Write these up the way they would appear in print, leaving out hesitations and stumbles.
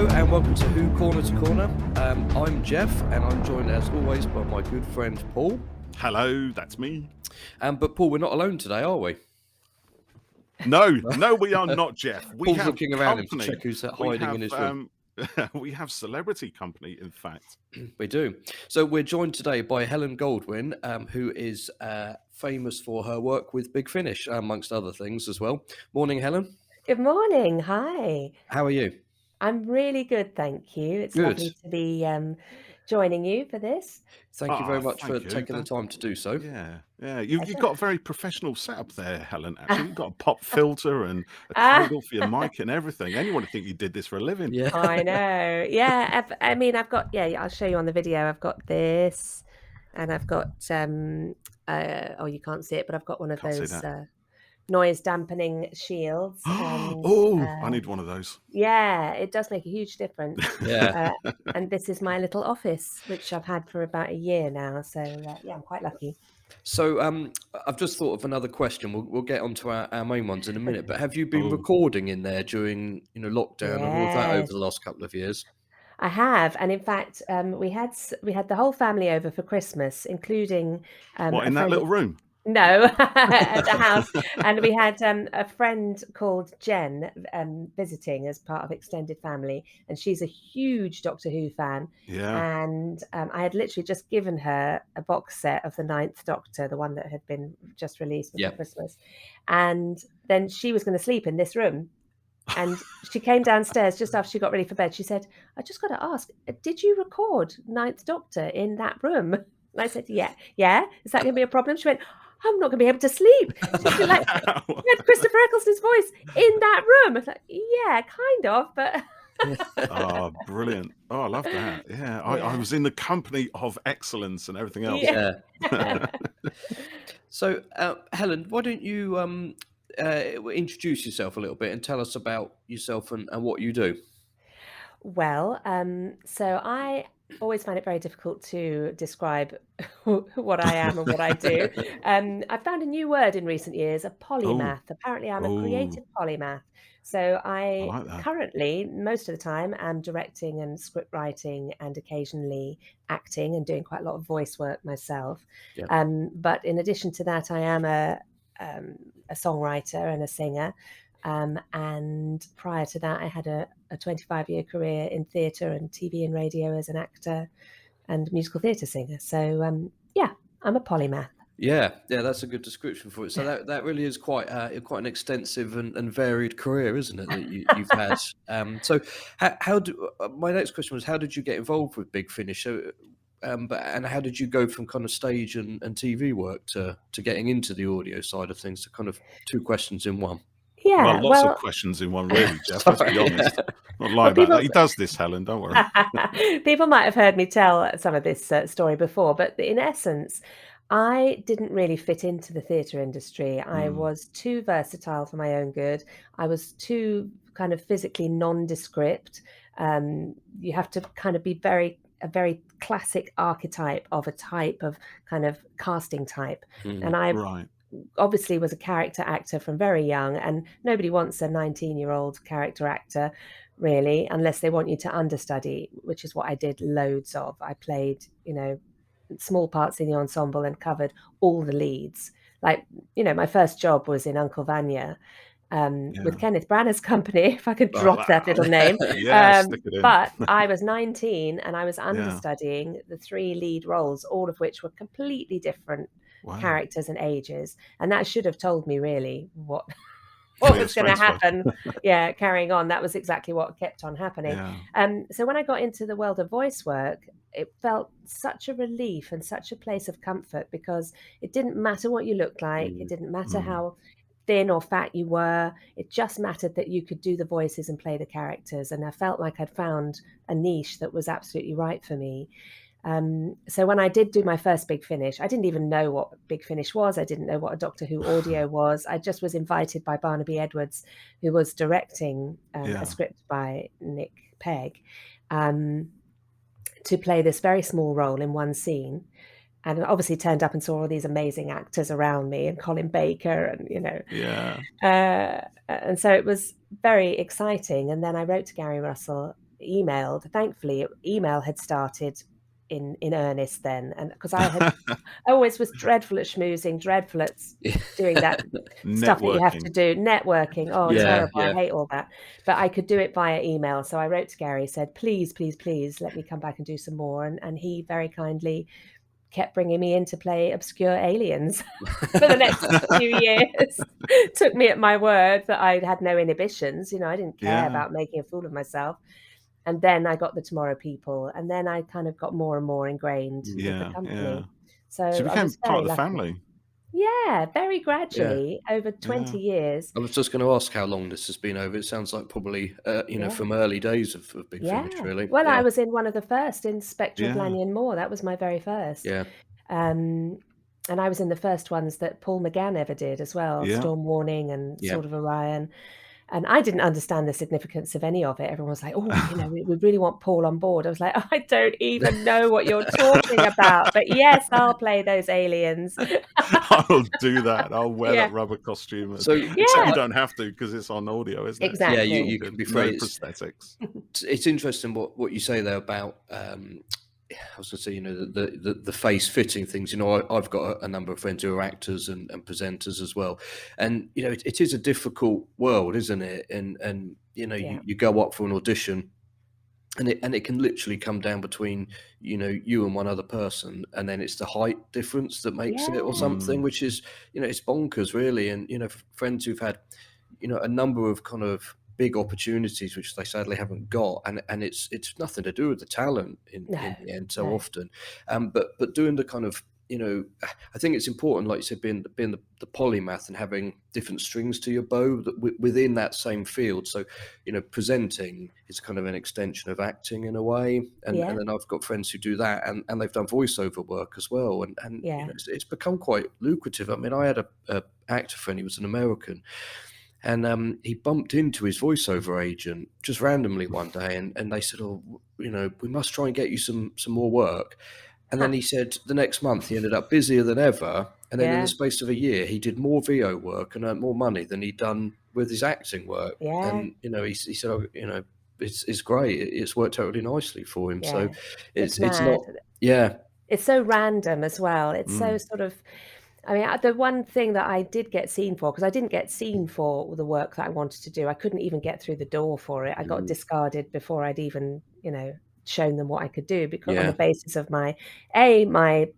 Hello and welcome to Who Corner to Corner. I'm Jeff and I'm joined as always by my good friend Paul. Hello, that's me. But Paul, we're not alone today, are we? No, we are not, Jeff. We Paul's have looking around him to company. check who's hiding in his room. We have celebrity company, in fact. We do. So we're joined today by Helen Goldwyn, who is famous for her work with Big Finish, amongst other things as well. Morning, Helen. Good morning. Hi. How are you? I'm really good, thank you. It's Good. lovely to be joining you for this. Thank you very much for taking the time to do so. Yeah. You've got a very professional setup there, Helen. Actually, you've got a pop filter and a cradle for your mic and everything. Anyone would think you did this for a living. Yeah, I know. Yeah, I've got. Yeah, I'll show you on the video. I've got this, and I've got. Oh, you can't see it, but I've got one of those noise dampening shields. And, I need one of those. Yeah, it does make a huge difference. yeah. And this is my little office, which I've had for about a year now. So yeah, I'm quite lucky. So I've just thought of another question. We'll get onto our main ones in a minute. But have you been recording in there during lockdown and all of that over the last couple of years? I have, and in fact, we had the whole family over for Christmas, including what, in that little room? No, at the house. And we had a friend called Jen visiting as part of extended family, and she's a huge Doctor Who fan. Yeah. And I had literally just given her a box set of the 9th Doctor, the one that had been just released before Christmas. And then she was going to sleep in this room. And she came downstairs just after she got ready for bed. She said, "I just got to ask, did you record 9th Doctor in that room?" And I said, yeah. Is that going to be a problem? She went, "I'm not going to be able to sleep." She's like, "You had Christopher Eccleston's voice in that room." I was like, "Yeah, kind of, but." Oh, brilliant! Oh, I love that. Yeah, I was in the company of excellence and everything else. Yeah. So, Helen, why don't you introduce yourself a little bit and tell us about yourself and what you do? Well, so I always find it very difficult to describe what I am and what I do. I found a new word in recent years, a polymath. Apparently, I'm a creative polymath. So I like currently, most of the time, am directing and script writing and occasionally acting and doing quite a lot of voice work myself. Yeah. But in addition to that, I am a songwriter and a singer. And prior to that, I had a 25-year career in theatre and TV and radio as an actor and musical theatre singer. So, I'm a polymath. Yeah, that's a good description for it. So that really is quite an extensive and varied career, isn't it, that you've had? So my next question was, how did you get involved with Big Finish? And how did you go from kind of stage and TV work to getting into the audio side of things? So kind of two questions in one. Yeah, well, lots of questions in one, really, Jeff. Let's be honest. Not lying about that. He does this, Helen. Don't worry. People might have heard me tell some of this story before, but in essence, I didn't really fit into the theatre industry. I was too versatile for my own good. I was too kind of physically nondescript. You have to kind of be a very classic archetype of a type of kind of casting type. And I obviously was a character actor from very young, and nobody wants a 19-year-old character actor really, unless they want you to understudy, which is what I did loads of. I played, small parts in the ensemble and covered all the leads. Like, my first job was in Uncle Vanya with Kenneth Branagh's company, if I could drop that little name. But I was 19 and I was understudying the 3 lead roles, all of which were completely different characters and ages. And that should have told me really what was going to happen. Carrying on. That was exactly what kept on happening. So when I got into the world of voice work, it felt such a relief and such a place of comfort, because it didn't matter what you looked like. It didn't matter how thin or fat you were. It just mattered that you could do the voices and play the characters. And I felt like I'd found a niche that was absolutely right for me. So when I did do my first Big Finish, I didn't even know what Big Finish was. I didn't know what a Doctor Who audio was. I just was invited by Barnaby Edwards, who was directing a script by Nick Pegg, to play this very small role in one scene. And obviously turned up and saw all these amazing actors around me, and Colin Baker, and and so it was very exciting. And then I wrote to Gary Russell, emailed. Thankfully, email had started in earnest then, and because I always was dreadful at schmoozing, dreadful at doing that stuff that you have to do, networking. Oh, terrible! I hate all that. But I could do it via email, so I wrote to Gary, said, "Please, please, please, let me come back and do some more." And he very kindly kept bringing me in to play obscure aliens for the next few years. Took me at my word that I had no inhibitions. You know, I didn't care about making a fool of myself. And then I got the Tomorrow People, and then I kind of got more and more ingrained with the company. So you I became was part of very the lucky. family. Yeah, very gradually over 20 years. I was just going to ask how long this has been over. It sounds like probably, from early days of Big Finish, really. Well, I was in one of the first in Spectre of Lanyon Moor. That was my very first. Yeah. And I was in the first ones that Paul McGann ever did as well, Storm Warning and Sword of Orion. And I didn't understand the significance of any of it. Everyone was like, "Oh, you know, we really want Paul on board." I was like, "I don't even know what you're talking about." But yes, I'll play those aliens. I'll do that. I'll wear that rubber costume. So except you don't have to because it's on audio, isn't it? Exactly. Yeah, you can be free. No prosthetics. It's interesting what you say there about. I was going to say, you know, the face fitting things. You know, I've got a number of friends who are actors and presenters as well, and you know, it is a difficult world, isn't it? And you know, you go up for an audition, and it can literally come down between, you know, you and one other person, and then it's the height difference that makes it or something, which is, you know, it's bonkers really. And you know, friends who've had, you know, a number of kind of big opportunities which they sadly haven't got, and it's nothing to do with the talent in the end so often, but doing the kind of, you know, I think it's important, like you said, being the polymath and having different strings to your bow within that same field. So, you know, presenting is kind of an extension of acting in a way, and then I've got friends who do that, and they've done voiceover work as well, and you know, it's become quite lucrative. I mean, I had a actor friend, he was an American. And he bumped into his voiceover agent just randomly one day, and they said, "Oh, you know, we must try and get you some more work." And then he said the next month he ended up busier than ever, and then in the space of a year he did more VO work and earned more money than he'd done with his acting work. And you know, he said, "Oh, you know, it's great. It's worked out really nicely for him." So it's not, it's so random as well. It's so sort of. I mean, the one thing that I did get seen for, because I didn't get seen for the work that I wanted to do, I couldn't even get through the door for it. I got discarded before I'd even, you know, shown them what I could do, because on the basis of my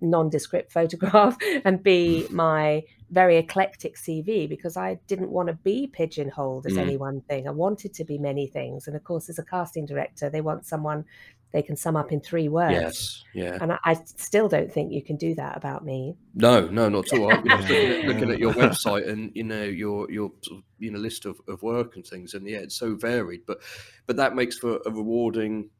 nondescript photograph, and B, my very eclectic CV, because I didn't want to be pigeonholed as any one thing. I wanted to be many things. And of course, as a casting director, they want someone they can sum up in 3 words. And I still don't think you can do that about me. No, not at all. I was looking at your website and, you know, your sort of, you know, list of work and things, and it's so varied, but that makes for a rewarding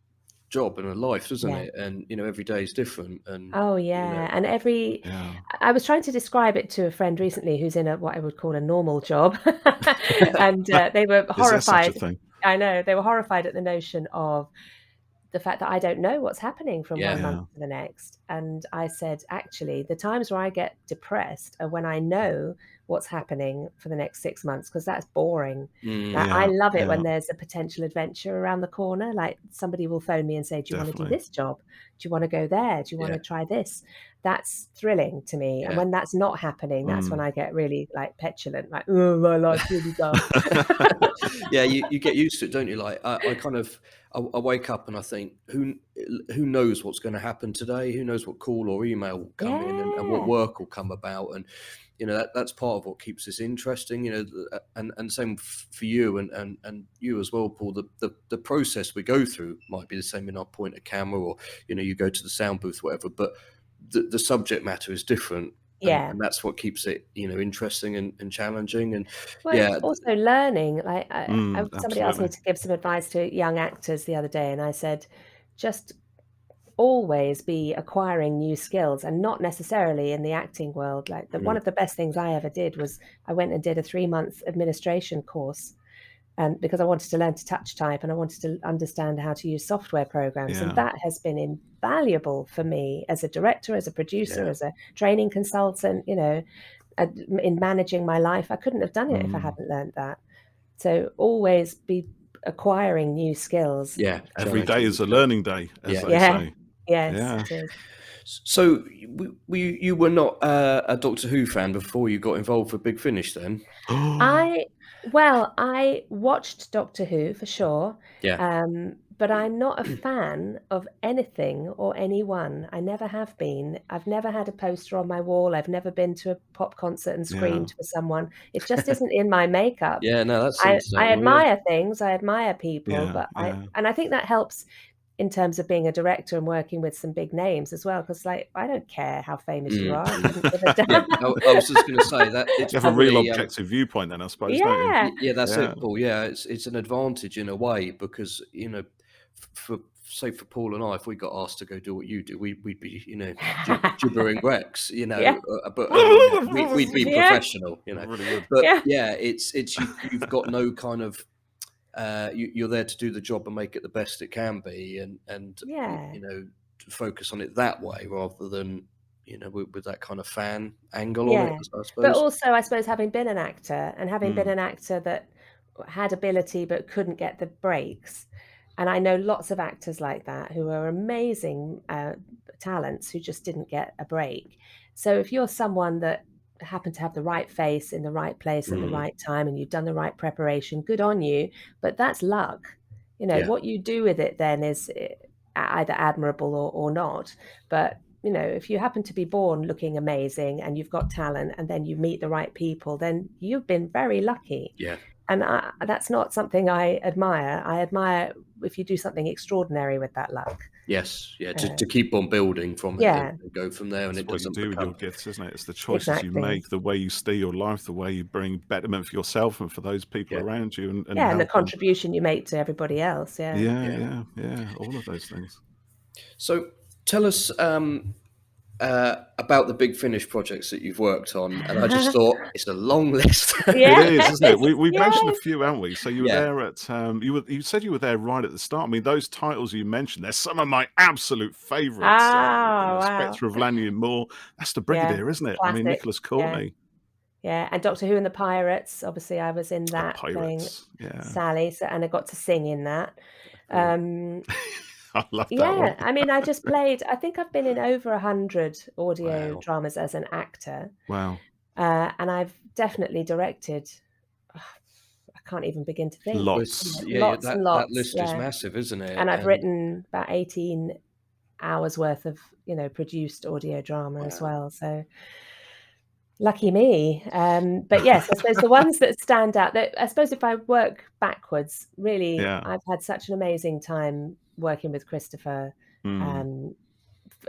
job and a life, doesn't it? And you know, every day is different. And you know, and I was trying to describe it to a friend recently who's in what I would call a normal job, and they were horrified. Is there such a thing? I know, they were horrified at the notion of the fact that I don't know what's happening from one month to the next. And I said, actually, the times where I get depressed are when I know what's happening for the next 6 months, because that's boring. I love it when there's a potential adventure around the corner. Like somebody will phone me and say, "Do you want to do this job? Do you want to go there? Do you want to try this?" That's thrilling to me. And when that's not happening, that's when I get really like petulant, like, "Oh, my life's really dumb." You get used to it, don't you? Like I kind of I wake up and I think, who knows what's going to happen today? Who knows what call or email will come in, and what work will come about? And you know, that's part of what keeps this interesting. You know, and same for you and you as well, Paul. The process we go through might be the same in our point of camera, or you know, you go to the sound booth, whatever. But the subject matter is different. And that's what keeps it, you know, interesting and challenging. And also learning. Like somebody asked me to give some advice to young actors the other day, and I said, just always be acquiring new skills, and not necessarily in the acting world. Like one of the best things I ever did was I went and did a 3-month administration course, and because I wanted to learn to touch type and I wanted to understand how to use software programs. And that has been invaluable for me as a director, as a producer, as a training consultant, you know, in managing my life. I couldn't have done it if I hadn't learned that. So always be acquiring new skills. Yeah, Every day challenging is a yourself. learning day, as Yeah. they Yeah. say. Yes, Yeah. it is. So you were not a Doctor Who fan before you got involved with Big Finish, then? I watched Doctor Who for sure, Yeah. but I'm not a fan of anything or anyone. I never have been. I've never had a poster on my wall. I've never been to a pop concert and Yeah. screamed for someone. It just isn't in my makeup. Yeah, no, that's I understandable. Yeah. admire things. I admire people, Yeah, but yeah. I think that helps in terms of being a director and working with some big names as well. Because like, I don't care how famous you are. I couldn't give a Yeah, damn. I was just going to say that it's You have a real probably objective viewpoint then, I suppose, don't you? Yeah. yeah, that's Yeah. it, Paul. Yeah, it's an advantage in a way because for say for Paul and I, if we got asked to go do what you do, we'd be gibbering Rex, Yeah. but we'd be Yeah. professional, Really would. But Yeah. yeah, it's you've got no kind of you're there to do the job and make it the best it can be, and Yeah. to focus on it that way rather than with that kind of fan angle on it, Yeah. I But suppose. also, I suppose having been an actor and having been an actor that had ability but couldn't get the breaks, and I know lots of actors like that who are amazing talents who just didn't get a break. So if you're someone that happened to have the right face in the right place at the right time and you've done the right preparation, good on you. But that's luck. Yeah. What you do with it then is either admirable or not. But if you happen to be born looking amazing and you've got talent and then you meet the right people, then you've been very lucky. Yeah. And that's not something I admire. I admire if you do something extraordinary with that luck. Yes, yeah, to keep on building from it Yeah. and go from there, and That's it what you doesn't do with your become. gifts, isn't it? It's the choices you Exactly. make, the way you steer your life, the way you bring betterment for yourself and for those people Yeah. around you, and and the help them. contribution you make to everybody else. Yeah. Yeah, all of those things. So tell us about the Big Finish projects that you've worked on, and I just thought it's a long list. Yeah. It is, isn't it? We've mentioned a Yes. few, haven't we? So you were Yeah. there at you said you were there right at the start. I mean, those titles you mentioned, they're some of my absolute favourites. Wow. Spectre of Lanyon Moor. That's the Brigadier, isn't it? I mean, Classic. Nicholas Courtney. Yeah, and Doctor Who and the Pirates. Obviously, I was in that playing Pirates. Yeah. Sally, and I got to sing in that. I love that Yeah, one. I mean, I just played. I think I've been in over 100 audio Wow. dramas as an actor, Wow. and I've definitely directed. I can't even begin to think. Lots. Lots and lots. That list is massive, isn't it? And I've written about 18 hours worth of produced audio drama as well. So lucky me. But yes, I suppose the ones that stand out. That I suppose if I work backwards, really, I've had such an amazing time working with Christopher.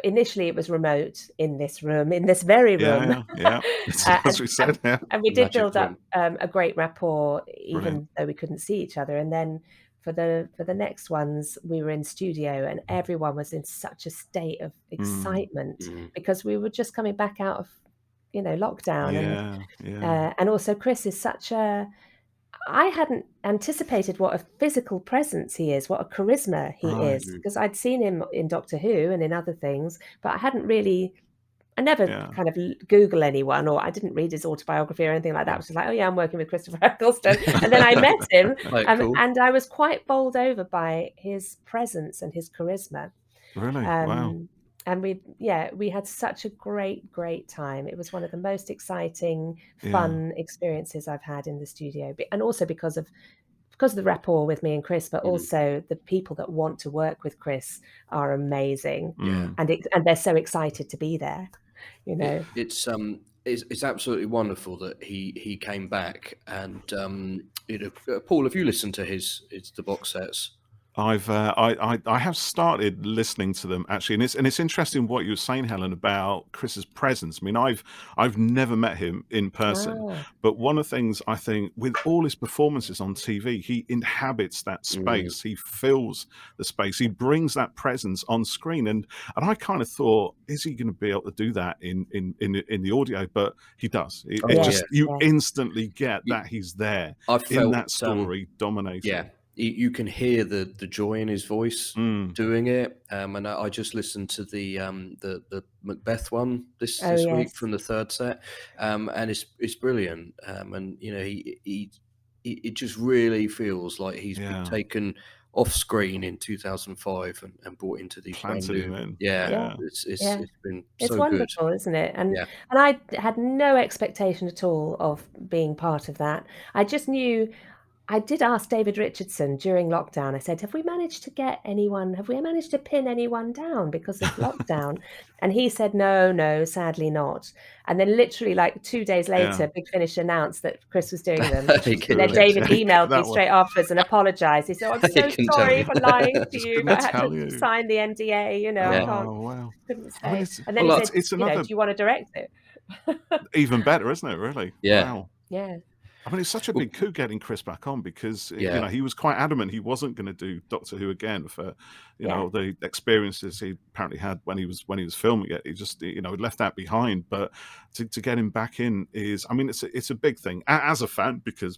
Initially, it was remote in this room, in this very room. Yeah. As we said, yeah. And we did build up room. A great rapport, even Brilliant. though we couldn't see each other. And then for the next ones, we were in studio, and everyone was in such a state of excitement because we were just coming back out of lockdown. And also Chris is such a. I hadn't anticipated what a physical presence he is, what a charisma he is, because I'd seen him in Doctor Who and in other things, but I hadn't really. I never kind of Google anyone, or I didn't read his autobiography or anything like that. I was just like, oh yeah, I'm working with Christopher Eccleston. And then I met him, Cool. and I was quite bowled over by his presence and his charisma. Really? Wow. And we had such a great time. It was one of the most exciting, fun experiences I've had in the studio, and also because of the rapport with me and Chris, but also the people that want to work with Chris are amazing, and they're so excited to be there. It's absolutely wonderful that he came back, and Paul, have you listened to the box sets? I have started listening to them actually, and it's interesting what you were saying, Helen, about Chris's presence. I mean, I've never met him in person, but one of the things I think with all his performances on TV, he inhabits that space. He fills the space. He brings that presence on screen, and I kind of thought, is he going to be able to do that in the audio? But he does. You instantly get that he's there in that story, dominating. Yeah. You can hear the joy in his voice doing it, and I just listened to the Macbeth one this week from the third set, and it's brilliant. And he it just really feels like he's been taken off screen in 2005 and brought into these planted brand him new. in. It's been It's so wonderful, good. isn't it? And I had no expectation at all of being part of that. I just knew. I did ask David Richardson during lockdown. I said, have we managed to pin anyone down because of lockdown? And he said, no, sadly not. And then literally like 2 days later, Big Finish announced that Chris was doing them. And then David emailed me straight afterwards and apologized. He said, I'm so sorry for lying to you, but I had to sign the NDA, you know, I couldn't say. I mean, and then he said, it's another... do you want to direct it? Even better, isn't it, really? Wow. Yeah. I mean, it's such a big coup getting Chris back on because you know, he was quite adamant he wasn't going to do Doctor Who again for know the experiences he apparently had when he was filming it. He just left that behind. But to get him back in is, I mean, it's a big thing as a fan, because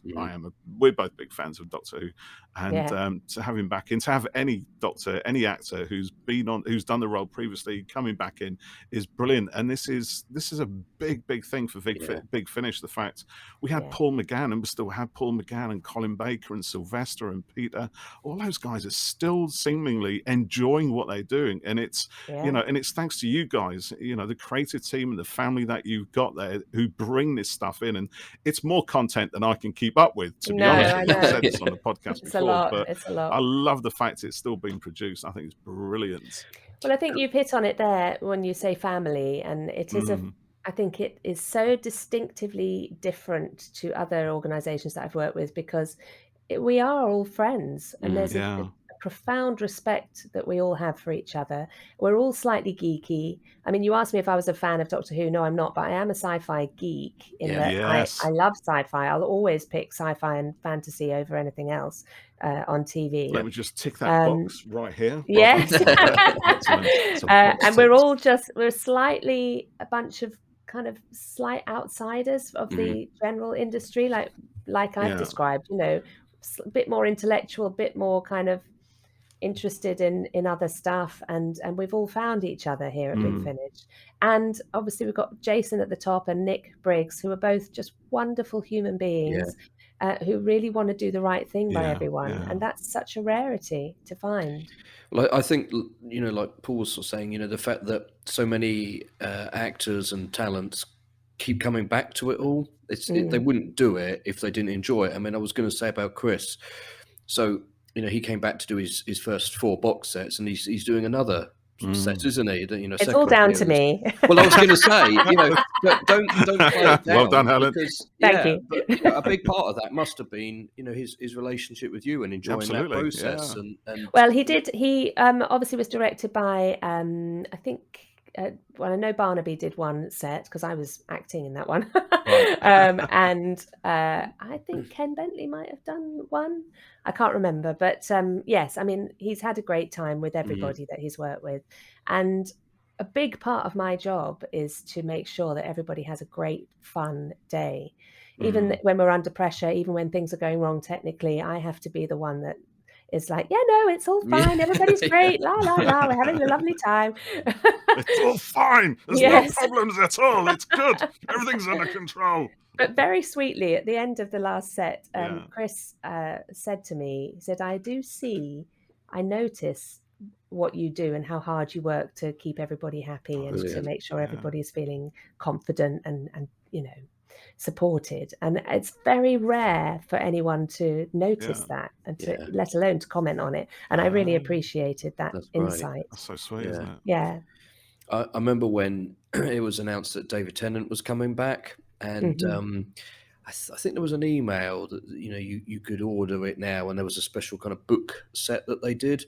we're both big fans of Doctor Who, and to have him back in, to have any Doctor, any actor who's done the role previously coming back in is brilliant. And this is a big thing for Big Finish. The fact we had Paul McGann, and we still have Paul McGann and Colin Baker and Sylvester and Peter. All those guys are still seemingly enjoying what they're doing, and it's and it's thanks to you guys, the creative team and the family that you've got there who bring this stuff in, and it's more content than I can keep up with, to be honest. I've said this on the podcast before, but it's a lot. I love the fact it's still being produced. I think it's brilliant. Well, I think you've hit on it there when you say family, and it is I think it is so distinctively different to other organizations that I've worked with, because we are all friends, and there's a profound respect that we all have for each other. We're all slightly geeky. I mean, you asked me if I was a fan of Doctor Who. No, I'm not, but I am a sci-fi geek in that I love sci-fi. I'll always pick sci-fi and fantasy over anything else on TV. Let me just tick that box right here. Yes. And we're slightly a bunch of kind of slight outsiders of the general industry, like I've described, a bit more intellectual, a bit more kind of interested in other stuff, and we've all found each other here at Big Finish. And obviously we've got Jason at the top and Nick Briggs, who are both just wonderful human beings who really want to do the right thing by everyone, and that's such a rarity to find. Well, I think, like Paul was saying, the fact that so many actors and talents keep coming back to it all, they wouldn't do it if they didn't enjoy it. I mean, I was going to say about Chris, so he came back to do his first 4 box sets, and he's doing another set, isn't he? It's all down to me. Well, I was going to say, but don't play it down. Well done, Helen. Because, Thank you. But, a big part of that must have been, his relationship with you and enjoying that process. And well, he did. He obviously was directed by I think. Well, I know Barnaby did one set because I was acting in that one. And I think Ken Bentley might have done one. I can't remember. But yes, I mean, he's had a great time with everybody that he's worked with. And a big part of my job is to make sure that everybody has a great, fun day. Even when we're under pressure, even when things are going wrong technically, I have to be the one that is like, no, it's all fine. Everybody's great. La, la, la. We're having a lovely time. It's all fine. There's no problems at all. It's good. Everything's under control. But very sweetly, at the end of the last set, Chris said to me, he said, I notice what you do and how hard you work to keep everybody happy and to make sure everybody's feeling confident and supported. And it's very rare for anyone to notice that and to let alone to comment on it. And I really appreciated that insight. That's so sweet, isn't it? Yeah. I remember when it was announced that David Tennant was coming back, and I think there was an email that you could order it now, and there was a special kind of book set that they did.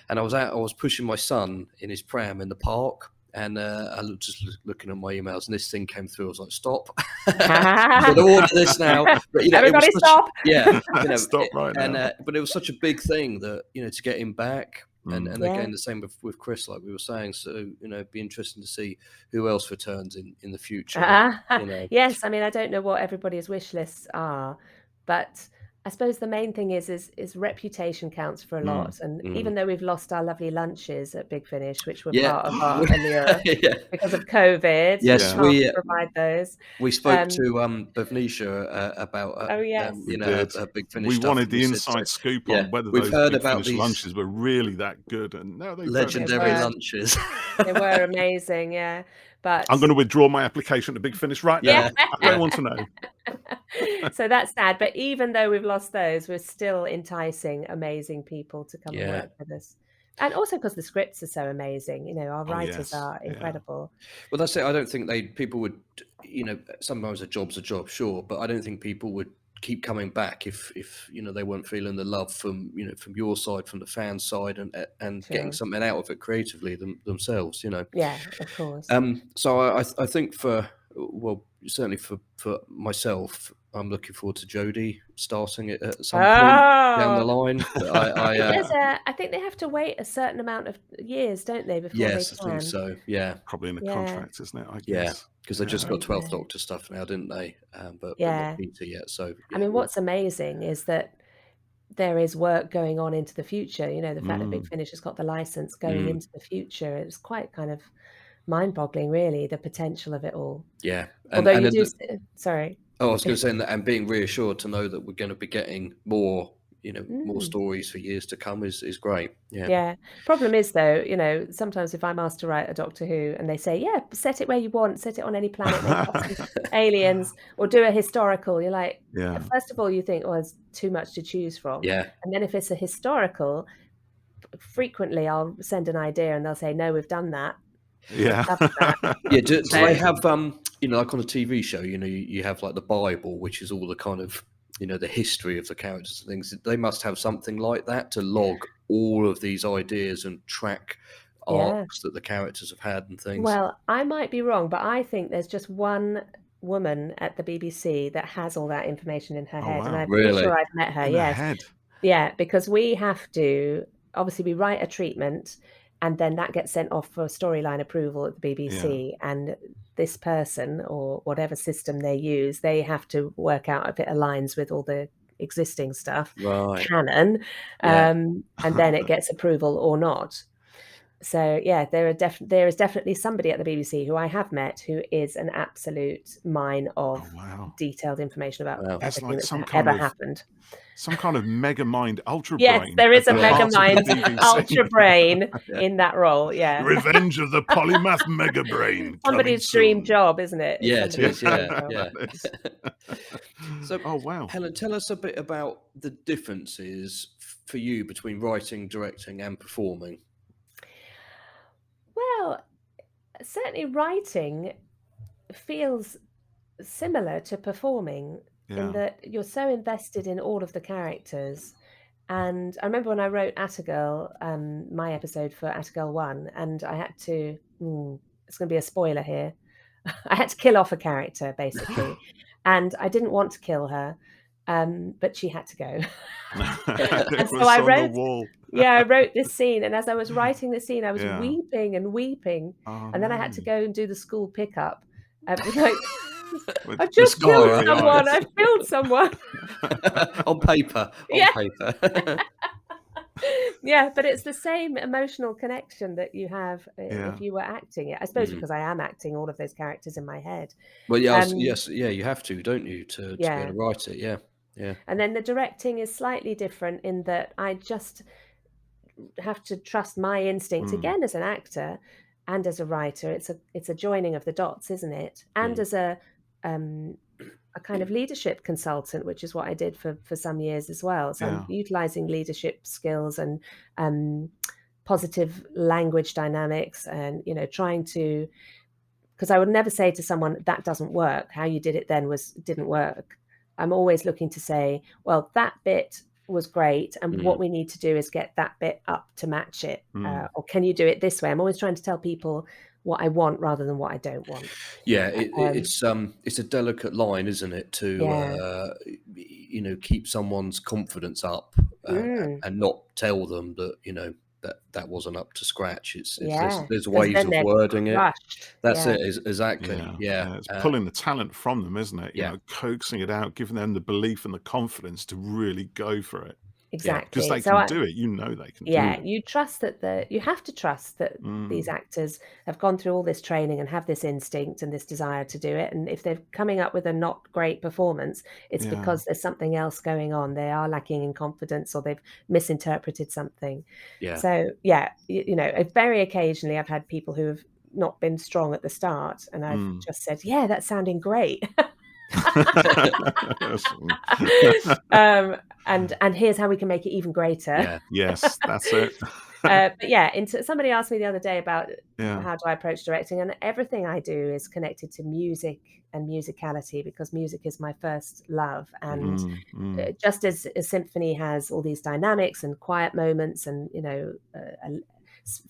And I was pushing my son in his pram in the park, and I was just looking at my emails, and this thing came through. I was like, "Stop! I'm going to order this now." But, everybody stop! Stop right now. But it was such a big thing that to get him back, and again the same with Chris, like we were saying. So it'd be interesting to see who else returns in the future. Yes, I mean, I don't know what everybody's wish lists are, but I suppose the main thing is reputation counts for a lot. And even though we've lost our lovely lunches at Big Finish, which were Yeah. part of our allure Yeah. because of COVID, Yes, we can't provide those. we spoke to Bhavnisha about Oh, yes. We you know, did. her Big Finish We stuff. wanted and the we said, inside scoop yeah, on whether we've those heard Big about Finish these lunches were really that good, and no, they legendary were. lunches. They were amazing, yeah. But I'm going to withdraw my application to Big Finish right now. I don't want to know. So that's sad. But even though we've lost those, we're still enticing amazing people to come and work with us. And also because the scripts are so amazing. You know, our writers are incredible. Well, that's it. I don't think people would, you know, sometimes a job's a job, sure, but I don't think people would keep coming back if you know, they weren't feeling the love from, you know, from your side, from the fan side, and Sure. getting something out of it creatively themselves, you know. Yeah, of course. So I think certainly for myself, I'm looking forward to Jodie starting it at some point down the line. I think they have to wait a certain amount of years, don't they, before they can? I think so. Yeah, probably in the contract, isn't it? I guess. Yeah, because they just got 12th Doctor stuff now, didn't they? But not Peter yet. So I mean, what's amazing is that there is work going on into the future. You know, the fact that Big Finish has got the license going into the future, it's quite kind of mind-boggling, really, the potential of it all. Yeah. Although you do, sorry. Oh, I was going to say, and being reassured to know that we're going to be getting more, you know, more stories for years to come is great. Yeah. Yeah. Problem is, though, you know, sometimes if I'm asked to write a Doctor Who and they say, yeah, set it where you want, set it on any planet, make up some aliens, or do a historical, you're like, first of all, you think, oh, there's too much to choose from. Yeah. And then if it's a historical, frequently I'll send an idea and they'll say, no, we've done that. Yeah. Yeah. Do they have, you know, like on a TV show, you know, you have like the Bible, which is all the kind of, you know, the history of the characters and things. They must have something like that to log all of these ideas and track arcs that the characters have had and things. Well, I might be wrong, but I think there's just one woman at the BBC that has all that information in her head. Wow. And I'm pretty sure I've met her. In yes. her head. Yeah, because we have to, obviously we write a treatment and then that gets sent off for storyline approval at the BBC. And this person, or whatever system they use, they have to work out if it aligns with all the existing stuff, canon, and then it gets approval or not. So yeah, there is definitely somebody at the BBC who I have met who is an absolute mine of detailed information about everything that's ever happened. Some kind of mega mind ultra brain. Yes, there is a mega mind ultra brain in that role. Yeah, Revenge of the Polymath Mega Brain. Somebody's dream job, isn't it? Yeah, it is. Yeah. So, wow, Helen, tell us a bit about the differences for you between writing, directing, and performing. Well, certainly writing feels similar to performing in that you're so invested in all of the characters. And I remember when I wrote Attagirl, my episode for Attagirl 1, and I had to, it's going to be a spoiler here, I had to kill off a character, basically. And I didn't want to kill her, but she had to go. And so I wrote... I wrote this scene, and as I was writing the scene, I was weeping and weeping, and then I had to go and do the school pickup. Like, I've just killed someone. I've killed someone on paper. Paper. Yeah, but it's the same emotional connection that you have if you were acting it. I suppose because I am acting all of those characters in my head. Well, yes, you have to, don't you, to be able to write it? Yeah. And then the directing is slightly different in that I just have to trust my instincts again as an actor and as a writer. It's a joining of the dots, isn't it? And as a kind of leadership consultant, which is what I did for some years as well. So I'm utilizing leadership skills and positive language dynamics, and trying to, because I would never say to someone that doesn't work, how you did it then didn't work. I'm always looking to say, well, that bit was great, and what we need to do is get that bit up to match it, or can you do it this way? I'm always trying to tell people what I want rather than what I don't want. Yeah, it's a delicate line, isn't it, to keep someone's confidence up and not tell them that that wasn't up to scratch. It's Yeah, there's 'cause ways then of they're wording it. crushed. That's Yeah. it. Exactly. Yeah, Yeah. it's pulling the talent from them, isn't it? You Yeah. know, coaxing it out, giving them the belief and the confidence to really go for it. Yeah. Because Exactly. they So can do it. You know they can do yeah, it. you trust that you have to trust that these actors have gone through all this training and have this instinct and this desire to do it. And if they're coming up with a not great performance, it's Yeah. because there's something else going on. They are lacking in confidence or they've misinterpreted something. Yeah. So yeah, you know, very occasionally I've had people who have not been strong at the start, and I've just said, "Yeah, that's sounding great." And here's how we can make it even greater. Yeah. Yes, that's it. But yeah, somebody asked me the other day about Yeah. how do I approach directing, and everything I do is connected to music and musicality because music is my first love. And just as a symphony has all these dynamics and quiet moments and, you know,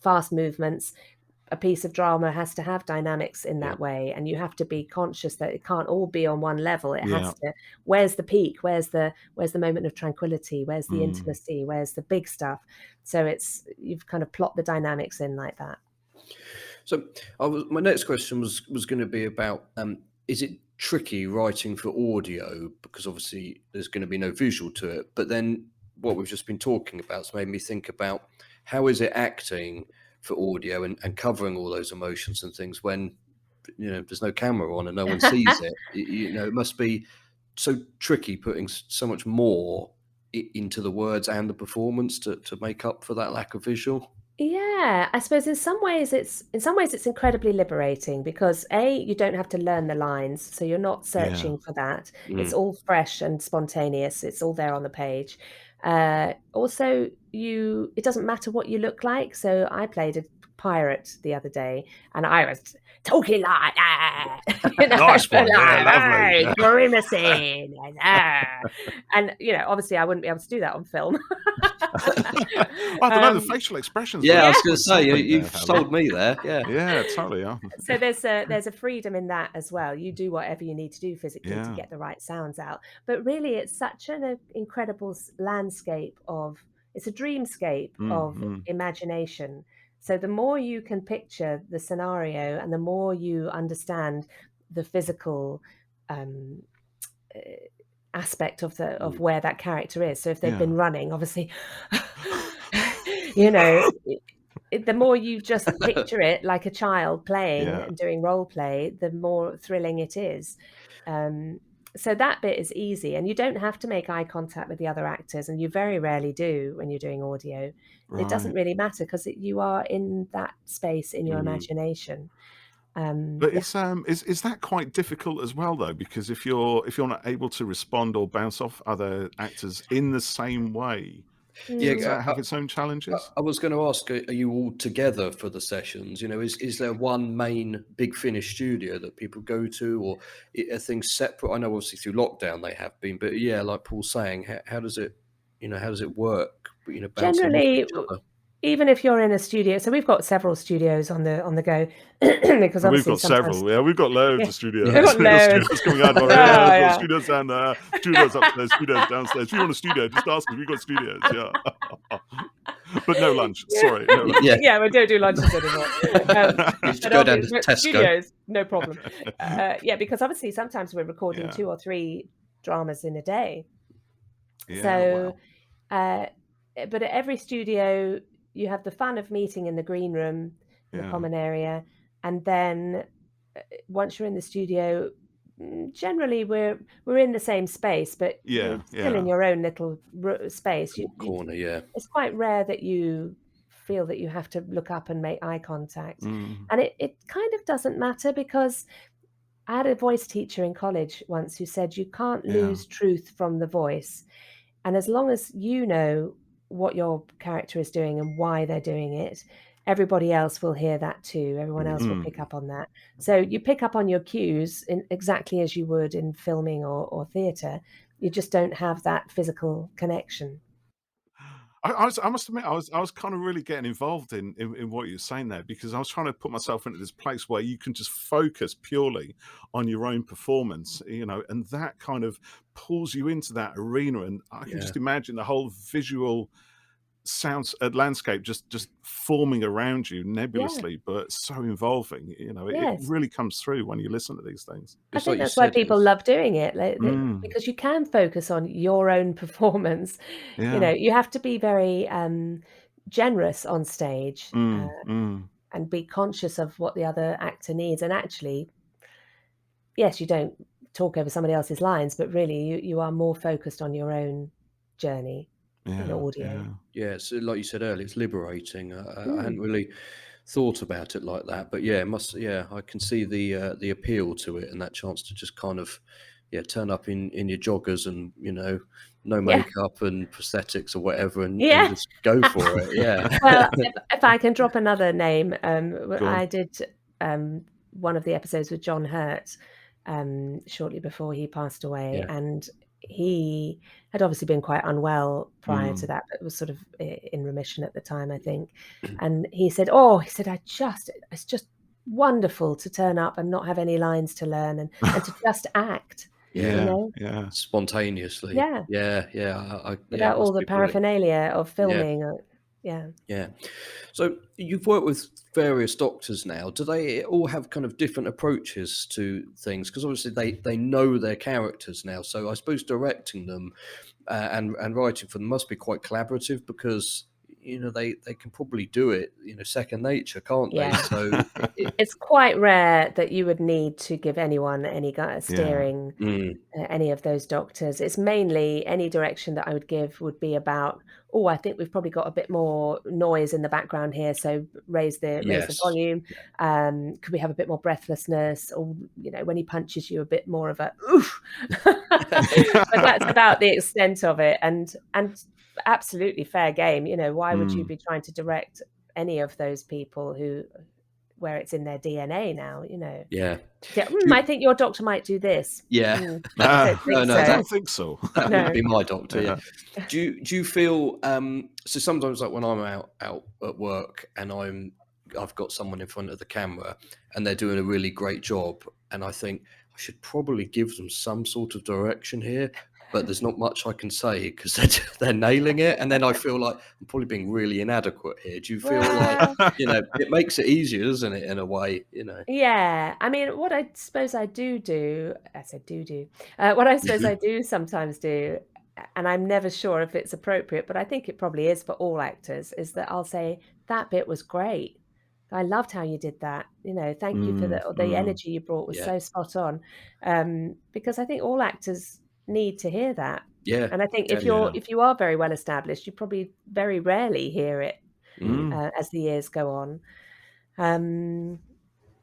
fast movements, a piece of drama has to have dynamics in that way, and you have to be conscious that it can't all be on one level. It has to, where's the peak, where's the moment of tranquility, where's the intimacy, where's the big stuff. So you've kind of plot the dynamics in like that. So my next question was going to be about is it tricky writing for audio, because obviously there's going to be no visual to it, but then what we've just been talking about has made me think about how is it acting for audio and covering all those emotions and things when, you know, there's no camera on and no one sees it. You know, it must be so tricky putting so much more into the words and the performance to make up for that lack of visual. Yeah, I suppose in some ways it's incredibly liberating because you don't have to learn the lines, so you're not searching for that. It's all fresh and spontaneous. It's all there on the page. Also, it doesn't matter what you look like. So I played a pirate the other day, and I was talking like that, you know, Nice one, yeah, lovely. "Hey, grimacing," and you know, obviously, I wouldn't be able to do that on film. I don't know, the facial expressions. Yeah, I was were going to say you've there, sold me there. Yeah, yeah, totally. Yeah. So there's a freedom in that as well. You do whatever you need to do physically to get the right sounds out. But really, it's such an incredible landscape it's a dreamscape of imagination. So the more you can picture the scenario and the more you understand the physical aspect of where that character is. So if they've been running, obviously, you know, the more you just picture it like a child playing and doing role play, the more thrilling it is. So that bit is easy, and you don't have to make eye contact with the other actors, and you very rarely do when you're doing audio. It doesn't really matter because you are in that space in your imagination. But is that quite difficult as well, though? Because if you're not able to respond or bounce off other actors in the same way, does that have its own challenges? I was going to ask, are you all together for the sessions? You know, is there one main Big Finish studio that people go to, or are things separate? I know obviously through lockdown they have been, but yeah, like Paul's saying, how does it, you know, how does it work? You know, bouncing off Generally, each other. even if you're in a studio, so we've got several studios on the go because We've obviously got several. Yeah, we've got loads of studios. We've got loads. Studios coming out of our Yeah, We've got yeah. studios down there, studios upstairs, studios downstairs. If you want a studio, just ask us. We've got studios. Yeah, but no lunch. Sorry, no lunch. Yeah, we don't do lunches anymore. You just go down to Tesco. Studios, no problem. Yeah, because obviously sometimes we're recording 2 or 3 dramas in a day. Yeah, So, wow. but at every studio, you have the fun of meeting in the green room, in the Yeah. common area, and then once you're in the studio, generally we're in the same space, but Yeah, you're still in your own little space. Corner, yeah. It's quite rare that you feel that you have to look up and make eye contact, and it kind of doesn't matter because I had a voice teacher in college once who said you can't lose truth from the voice, and as long as you know what your character is doing and why they're doing it, everybody else will hear that too. Everyone else will pick up on that. So you pick up on your cues in exactly as you would in filming or theatre. You just don't have that physical connection. I must admit, I was kind of really getting involved in what you're saying there, because I was trying to put myself into this place where you can just focus purely on your own performance, you know, and that kind of pulls you into that arena. And I can just imagine the whole visual sounds a landscape just forming around you nebulously, but so involving. You know, it Yes. really comes through when you listen to these things. I It's think like you that's why said, people it's love doing it, because you can focus on your own performance. You know, Yeah. you have to be very generous on stage Mm. and be conscious of what the other actor needs. And actually, yes, you don't talk over somebody else's lines, but really you are more focused on your own journey in Yeah. audio. yeah, it's like you said earlier, it's liberating. I Mm. hadn't really thought about it like that, but yeah, it must. Yeah, I can see the appeal to it and that chance to just kind of, yeah, turn up in your joggers and no Yeah. makeup and prosthetics or whatever, and Yeah. just go for it. Yeah, Well, if I can drop another name, Go on. I did one of the episodes with John Hurt shortly before he passed away, yeah, and he had obviously been quite unwell prior to Mm. that, but was sort of in remission at the time, I think. And he said, it's just wonderful to turn up and not have any lines to learn and to just act, you yeah, know, Yeah. spontaneously. yeah, Yeah, yeah, it without all must the be brilliant. paraphernalia of Yeah, filming. Yeah. yeah. So you've worked with various doctors now. Do they all have kind of different approaches to things? Because obviously they know their characters now. So I suppose directing them and writing for them must be quite collaborative because they can probably do it second nature, can't they? Yeah. So It's quite rare that you would need to give anyone any Yeah. steering, mm, any of those doctors. It's mainly any direction that I would give would be about, "Oh, I think we've probably got a bit more noise in the background here, so raise the yes, volume. Could we have a bit more breathlessness? Or, when he punches you, a bit more of a oof." But that's about the extent of it, and absolutely fair game. Why would you Mm. be trying to direct any of those people where it's in their DNA now, yeah. Yeah, Do I you- think your doctor might do this. yeah. Don't think No, I so. don't think so. that wouldn't No. be my doctor. Yeah. Yeah. Do you feel so sometimes like when I'm out at work and I've got someone in front of the camera and they're doing a really great job and I think I should probably give them some sort of direction here, but there's not much I can say because they're nailing it, and then I feel like I'm probably being really inadequate here. Do you feel like Well, it makes it easier, doesn't it, in a way? yeah. I mean, what I suppose I do, I said do, what I suppose I do sometimes do, and I'm never sure if it's appropriate, but I think it probably is for all actors, is that I'll say, "That bit was great. I loved how you did that. Thank you for the Mm. energy you brought was Yeah, so spot on." Because I think all actors need to hear that. yeah, And I think yeah, if you are very well established, you probably very rarely hear it mm, Mm. as the years go on.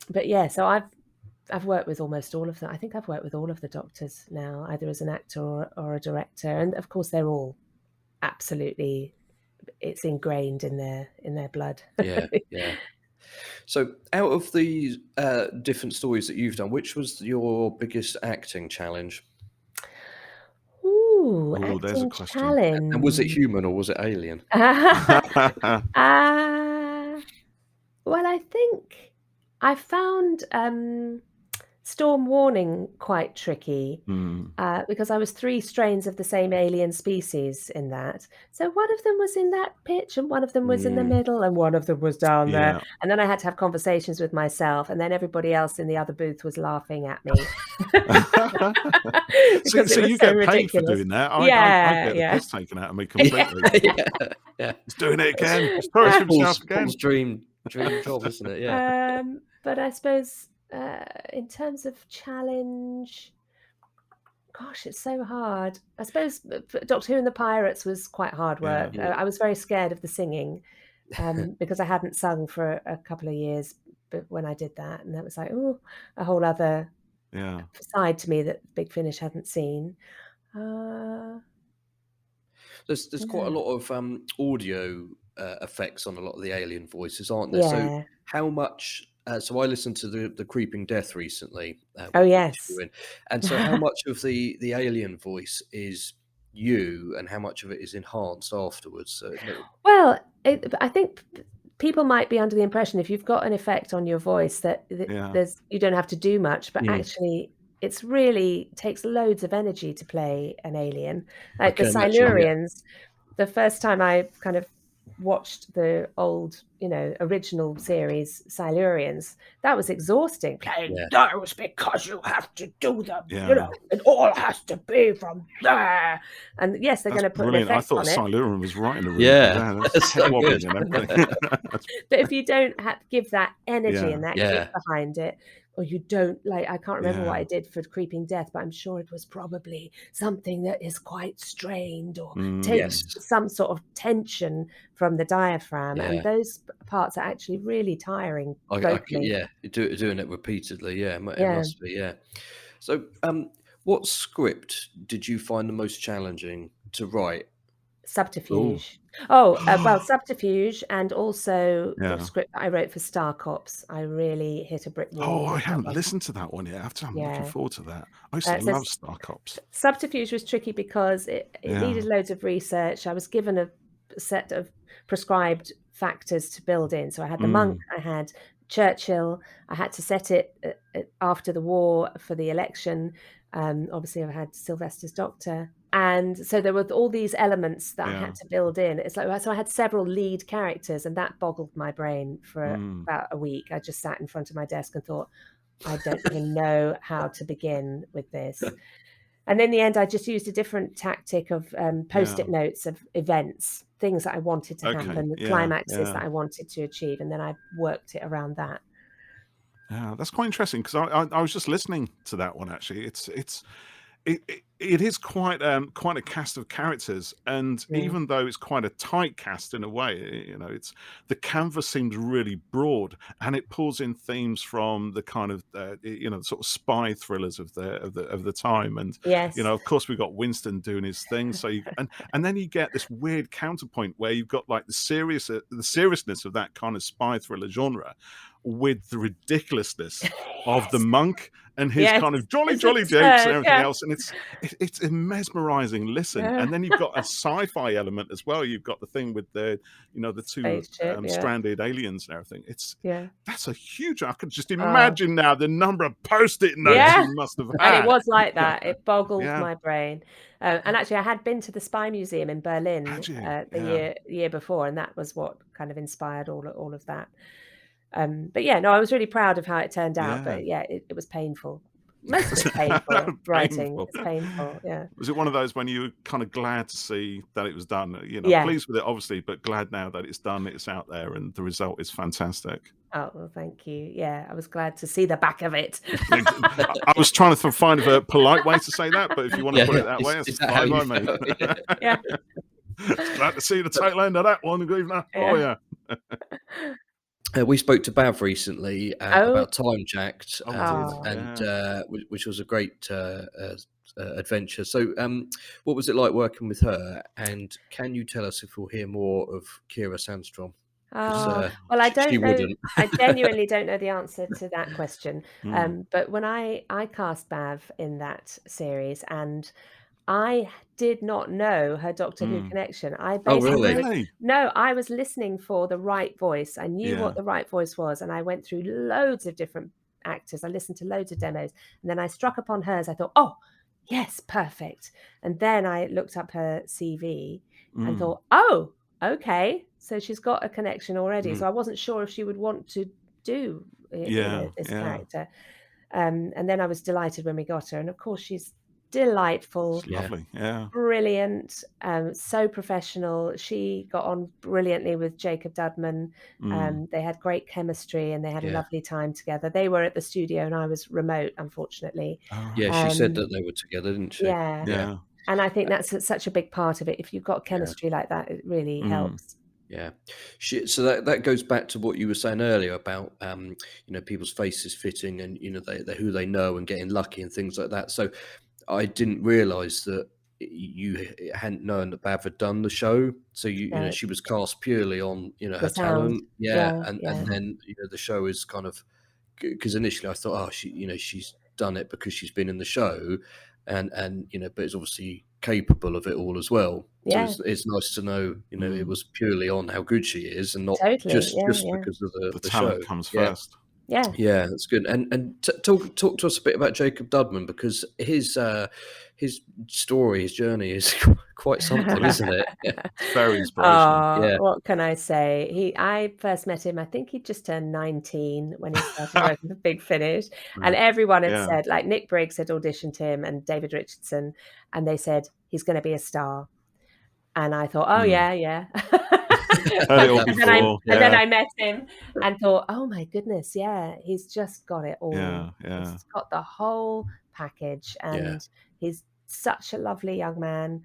But yeah, so I've worked with almost all of them. I think I've worked with all of the doctors now, either as an actor or a director, and of course they're all absolutely. It's ingrained in their blood. yeah, yeah. So, out of the different stories that you've done, which was your biggest acting challenge? Ooh, Oh, there's a acting question. And was it challenge. human or was it alien? Ah, well, I think I found Storm Warning quite tricky Mm. because I was 3 strains of the same alien species in that. So one of them was in that pitch, and one of them was in the Mm. middle, and one of them was down there. Yeah. And then I had to have conversations with myself, and then everybody else in the other booth was laughing at me. So, Because it so was you so get paid for ridiculous. doing that. I Yeah, get the yeah. piss taken out of me completely. yeah, yeah. He's doing it again. He's sorry for himself again. Paul's dream job, isn't it? Yeah. But I suppose, in terms of challenge, gosh, it's so hard. I suppose Doctor Who and the Pirates was quite hard work. Yeah. I was very scared of the singing because I hadn't sung for a couple of years when I did that, and that was like, oh, a whole other Yeah. side to me that Big Finish hadn't seen. There's quite a Yeah. lot of audio effects on a lot of the alien voices, aren't there? So Yeah. how much? So I listened to the Creeping Death recently. Oh, With yes. you in, and so how much of the alien voice is you, and how much of it is enhanced afterwards? So, Well, I think people might be under the impression if you've got an effect on your voice that Yeah. you don't have to do much, but Mm. actually it's really takes loads of energy to play an alien. Like the can imagine, yeah. Silurians, the first time I kind of watched the old, original series Silurians, that was exhausting. Playing those because you have to do them, it all has to be from there. And yes, they're going to put brilliant. an I effect thought on it. Silurian was right in the room. Yeah, that's so good. and everything. But if you don't give that energy and that kick behind it, or you don't, I can't remember what I did for Creeping Death, but I'm sure it was probably something that is quite strained or takes some sort of tension from the diaphragm. And those parts are actually really tiring. You're doing it repeatedly. Yeah, it must be. Yeah. So, what script did you find the most challenging to write? Subterfuge. Well, Subterfuge, and also the script I wrote for Star Cops. I really hit a brick wall. I haven't listened to that one yet. I'm looking forward to that. I used to love Star Cops. Subterfuge was tricky because it needed loads of research. I was given a set of prescribed factors to build in. So I had the monk, I had Churchill, I had to set it after the war for the election. Obviously, I had Sylvester's doctor. And so there were all these elements that I had to build in. It's like, so I had several lead characters, and that boggled my brain for about a week. I just sat in front of my desk and thought, I don't even know how to begin with this. And in the end, I just used a different tactic of post-it notes of events, things that I wanted to happen, climaxes that I wanted to achieve. And then I worked it around that. Yeah, that's quite interesting, because I was just listening to that one, actually. It is quite a cast of characters, and even though it's quite a tight cast in a way, it's the canvas seems really broad, and it pulls in themes from the kind of sort of spy thrillers of the time, and of course we've got Winston doing his thing, so and then you get this weird counterpoint where you've got like the seriousness of that kind of spy thriller genre with the ridiculousness of the monk and his kind of jolly jokes and everything else, and it's a mesmerizing listen. And then you've got a sci-fi element as well. You've got the thing with the the two stranded aliens and everything. That's a huge. I could just imagine now the number of post-it notes you must have had. And it was like that. It boggled my brain. And actually, I had been to the Spy Museum in Berlin the year before, and that was what kind of inspired all of that. But I was really proud of how it turned out. But it was painful. Most of it's painful. Writing it's painful. Yeah. Was it one of those when you were kind of glad to see that it was done? Pleased with it, obviously, but glad now that it's done, it's out there, and the result is fantastic. Oh, well, thank you. Yeah, I was glad to see the back of it. I was trying to find a polite way to say that, but if you want to put it that way, it's fine by me. Glad to see the tail end of that one. We spoke to Bav recently about Timejacked, which was a great adventure. So, what was it like working with her? And can you tell us if we'll hear more of Kira Sandstrom? Well, I don't know. I genuinely don't know the answer to that question. But when I cast Bav in that series, and I did not know her Doctor Who connection. I basically I was listening for the right voice. I knew what the right voice was, and I went through loads of different actors. I listened to loads of demos, and then I struck upon hers. I thought, oh, yes, perfect. And then I looked up her CV and thought, oh, okay, so she's got a connection already. So I wasn't sure if she would want to do this character. And then I was delighted when we got her, and of course she's delightful, lovely, brilliant, so professional. She got on brilliantly with Jacob Dudman. They had great chemistry, and they had a lovely time together. They were at the studio, and I was remote, unfortunately. She said that they were together, didn't she? Yeah. And I think that's such a big part of it. If you've got chemistry like that, it really helps. Yeah. So that goes back to what you were saying earlier about people's faces fitting, and they who they know and getting lucky and things like that. So I didn't realise that you hadn't known that Bav had done the show. So she was cast purely on her talent. And then the show is kind of, because initially I thought, she's done it because she's been in the show, and but it's obviously capable of it all as well. So it's nice to know it was purely on how good she is, and not just because of the talent show comes first. Yeah, that's good. And talk to us a bit about Jacob Dudman, because his story, his journey is quite something, isn't it? It's very inspirational. Yeah. What can I say? I first met him, I think he just turned 19 when he started working for Big Finish. And everyone had said, like Nick Briggs had auditioned him and David Richardson, and they said, he's going to be a star. And I thought, oh, yeah. Heard it all before. And then I met him and thought, oh my goodness, yeah, he's just got it all. Yeah. He's got the whole package, and he's such a lovely young man,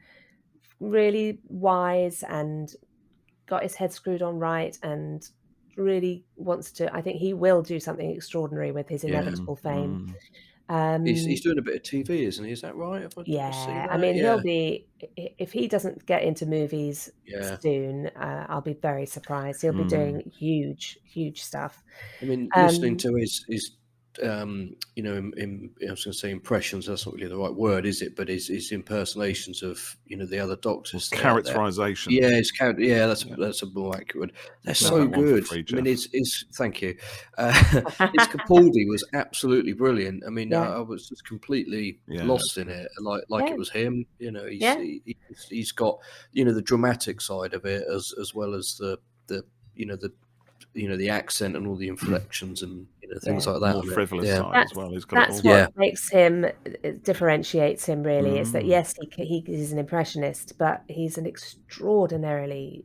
really wise, and got his head screwed on right, and really wants to. I think he will do something extraordinary with his inevitable fame. He's doing a bit of TV, isn't he? Is that right? I mean, he'll be, if he doesn't get into movies soon, I'll be very surprised. He'll be doing huge stuff. I mean, listening to his you know, I was going to say impressions. That's not really the right word, is it? But his impersonations of, you know, the other doctors. Characterization. Yeah, that's a more accurate. They're so good. I mean, thank you. His Capaldi was absolutely brilliant. I mean, I was just completely lost in it, like it was him. You know, he's got, you know, the dramatic side of it as well as the the accent and all the inflections and things like that. More frivolous side as well. He's got that's what makes him, differentiates him really, is that yes, he's an impressionist, but he's an extraordinarily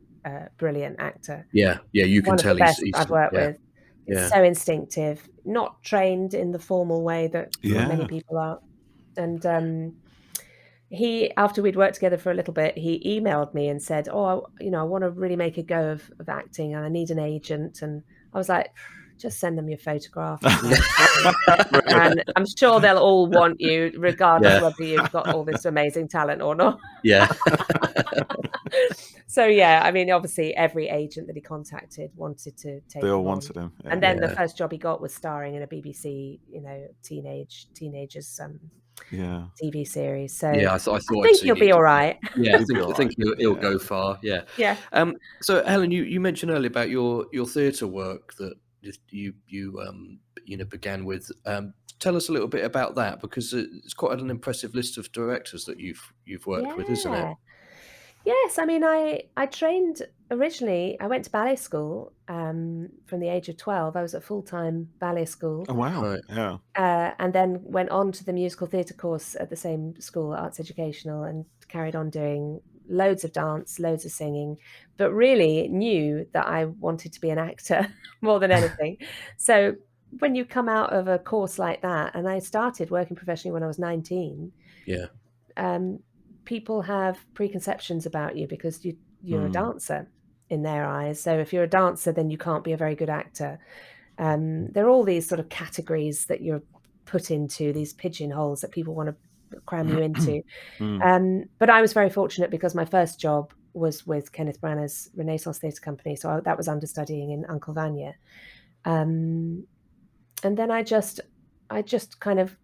brilliant actor. Yeah, you can tell he's I've worked with. It's so instinctive, not trained in the formal way that many people are. And he, after we'd worked together for a little bit, he emailed me and said, I want to really make a go of acting and I need an agent. And I was like, just send them your photograph. And I'm sure they'll all want you, regardless whether you've got all this amazing talent or not. Yeah. So, I mean, obviously every agent that he contacted wanted to take him. They all wanted him. Yeah. And then the first job he got was starring in a BBC, teenagers TV series. So I think you'll be all right. Yeah, I think he'll go far. Yeah. Yeah. So Helen, you mentioned earlier about your theatre work that you began with. Tell us a little bit about that, because it's quite an impressive list of directors that you've worked with, isn't it? Yes, I mean, I trained originally. I went to ballet school from the age of 12. I was at full-time ballet school. Oh wow! Right. Yeah. And then went on to the musical theatre course at the same school, Arts Educational, and carried on doing loads of dance, loads of singing, but really knew that I wanted to be an actor more than anything. So when you come out of a course like that, and I started working professionally when I was 19. Yeah. People have preconceptions about you because you're a dancer in their eyes. So if you're a dancer, then you can't be a very good actor. There are all these sort of categories that you're put into, these pigeonholes that people want to cram you into. But I was very fortunate because my first job was with Kenneth Branagh's Renaissance Theatre Company. So that was understudying in Uncle Vanya. And then I just kind of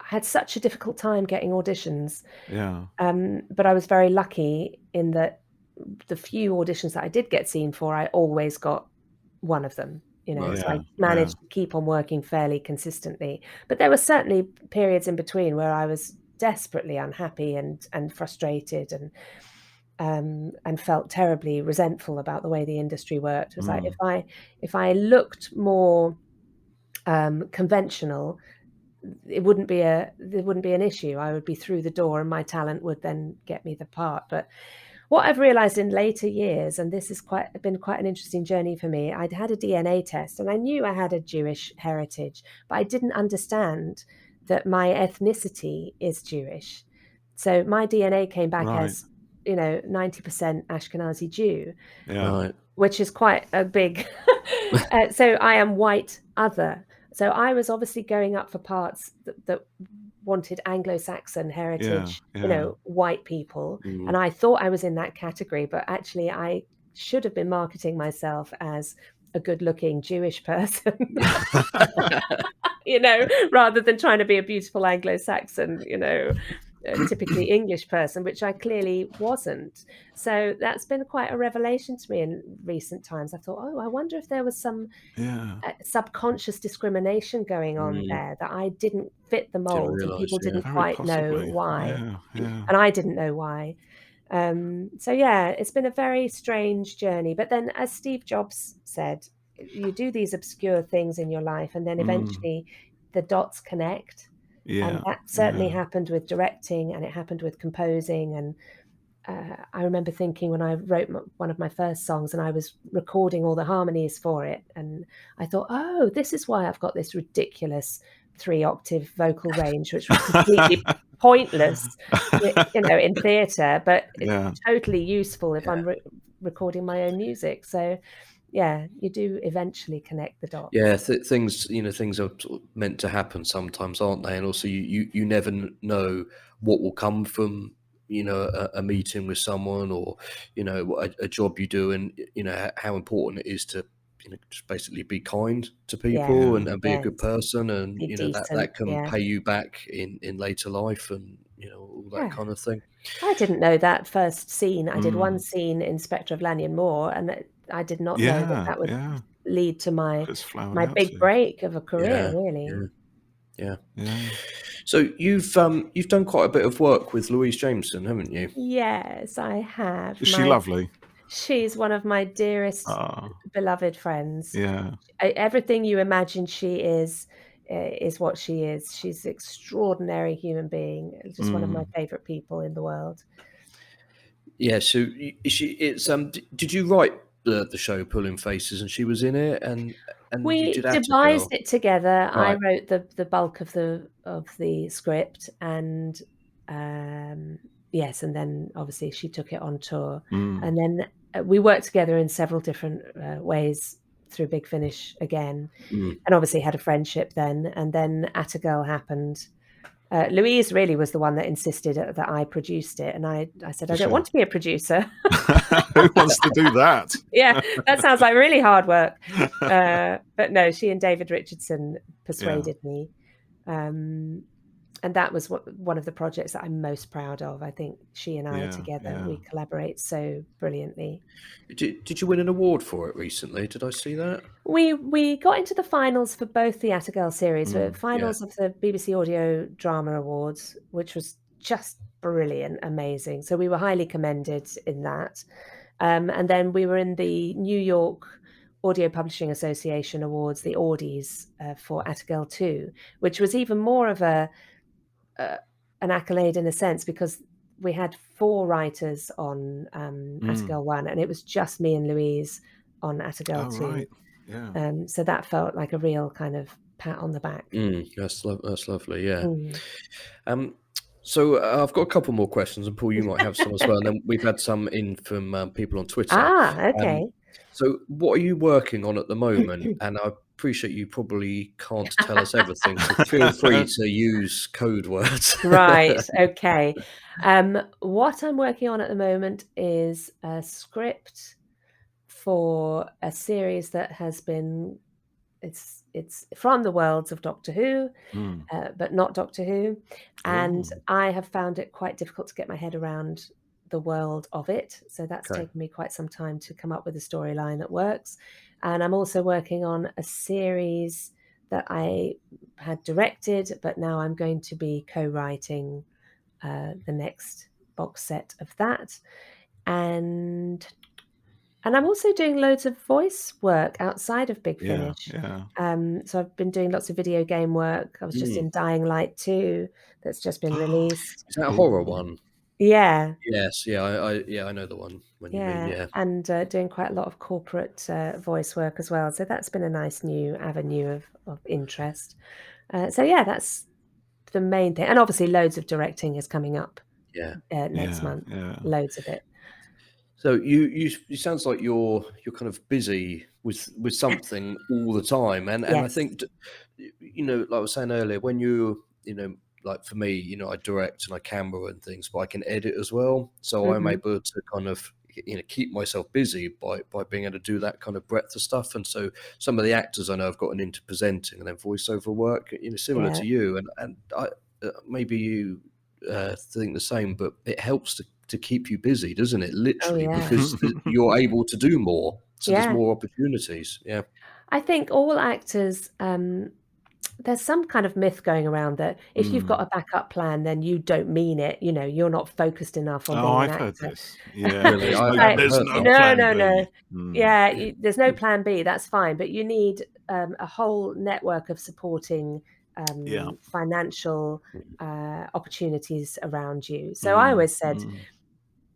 had such a difficult time getting auditions. Yeah. But I was very lucky in that the few auditions that I did get seen for, I always got one of them. So I managed to keep on working fairly consistently. But there were certainly periods in between where I was desperately unhappy and frustrated and felt terribly resentful about the way the industry worked. It was like if I looked more conventional, there wouldn't be an issue. I would be through the door and my talent would then get me the part. But what I've realized in later years, and this has been quite an interesting journey for me, I'd had a DNA test and I knew I had a Jewish heritage, but I didn't understand that my ethnicity is Jewish. So my DNA came back as 90% Ashkenazi Jew, which is quite a big so I am white other. So I was obviously going up for parts that wanted Anglo-Saxon heritage, white people. And I thought I was in that category, but actually I should have been marketing myself as a good-looking Jewish person, rather than trying to be a beautiful Anglo-Saxon, a typically English person, which I clearly wasn't. So that's been quite a revelation to me in recent times. I thought, oh, I wonder if there was some subconscious discrimination going on there, that I didn't fit the Didn't mold and realise, people didn't Very quite know possibly. why. Yeah. And I didn't know why. So yeah, it's been a very strange journey. But then, as Steve Jobs said, you do these obscure things in your life, and then eventually the dots connect. And that certainly happened with directing, and it happened with composing. And I remember thinking when I wrote one of my first songs and I was recording all the harmonies for it, and I thought, oh, this is why I've got this ridiculous 3-octave vocal range, which was completely pointless, in theatre, but it's totally useful if I'm recording my own music. So yeah, you do eventually connect the dots. Yeah, things things are sort of meant to happen sometimes, aren't they? And also, you never know what will come from a meeting with someone, or a job you do, and how important it is to just basically be kind to people and be a good person, and Be that decent, can pay you back in later life, and all that kind of thing. I didn't know that first scene. I did one scene in Spectre of Lanyon Moor, and I did not know that would lead to my big break of a career, really. Yeah. So you've done quite a bit of work with Louise Jameson, haven't you? Yes, I have. Is she lovely? She's one of my dearest, beloved friends. Yeah. Everything you imagine she is what she is. She's an extraordinary human being. Just one of my favorite people in the world. Yeah. So did you write the show Pulling Faces, and she was in it, and we you did devised it together. Right. I wrote the bulk of the script, and yes, and then obviously she took it on tour, and then we worked together in several different ways through Big Finish again, and obviously had a friendship then. And then Atagirl happened. Louise really was the one that insisted that I produced it, and I said, I don't want to be a producer. Who wants to do that? Yeah, that sounds like really hard work. But no, she and David Richardson persuaded me. And that was one of the projects that I'm most proud of. I think she and I together, we collaborate so brilliantly. Did you win an award for it recently? Did I see that? We got into the finals for both the Atagirl series, finals of the BBC Audio Drama Awards, which was just brilliant, amazing. So we were highly commended in that. And then we were in the New York Audio Publishing Association Awards, the Audies, for Atagirl 2, which was even more of an accolade in a sense, because we had 4 writers on Atagirl 1, and it was just me and Louise on Atagirl 2. Right. Yeah. So that felt like a real kind of pat on the back. That's lovely. Yeah. So I've got a couple more questions, and Paul, you might have some as well. And then we've had some in from people on Twitter. Okay. So what are you working on at the moment? And I appreciate you probably can't tell us everything, so feel free to use code words. Right. Okay. What I'm working on at the moment is a script for a series that has been, it's from the worlds of Doctor Who, but not Doctor Who. And I have found it quite difficult to get my head around the world of it. So that's taken me quite some time to come up with a storyline that works. And I'm also working on a series that I had directed, but now I'm going to be co-writing the next box set of that. And I'm also doing loads of voice work outside of Big Finish. So I've been doing lots of video game work. I was just in Dying Light 2 that's just been released. Is that a horror one? Yeah. Yes. Yeah. I know the one when you mean. Yeah. And doing quite a lot of corporate voice work as well. So that's been a nice new avenue of interest. So yeah, that's the main thing. And obviously loads of directing is coming up next month. Loads of it. So you sounds like you're kind of busy with something all the time, and I think like I was saying earlier, when you like for me, I direct and I camera and things, but I can edit as well, so I'm able to kind of keep myself busy by being able to do that kind of breadth of stuff. And so some of the actors I know have gotten into presenting and then voiceover work, similar to you, and I maybe you think the same, but it helps to keep you busy, doesn't it? Literally, yeah. because you're able to do more, so there's Yeah. more opportunities. Yeah. I think all actors, there's some kind of myth going around that if you've got a backup plan, then you don't mean it. You know, you're not focused enough on Oh, being an I've heard actor. this. Yeah, Really, there's I no, haven't there's heard no that. plan No. B. Yeah, there's no plan B. That's fine, but you need a whole network of supporting Yeah. financial opportunities around you. So I always said,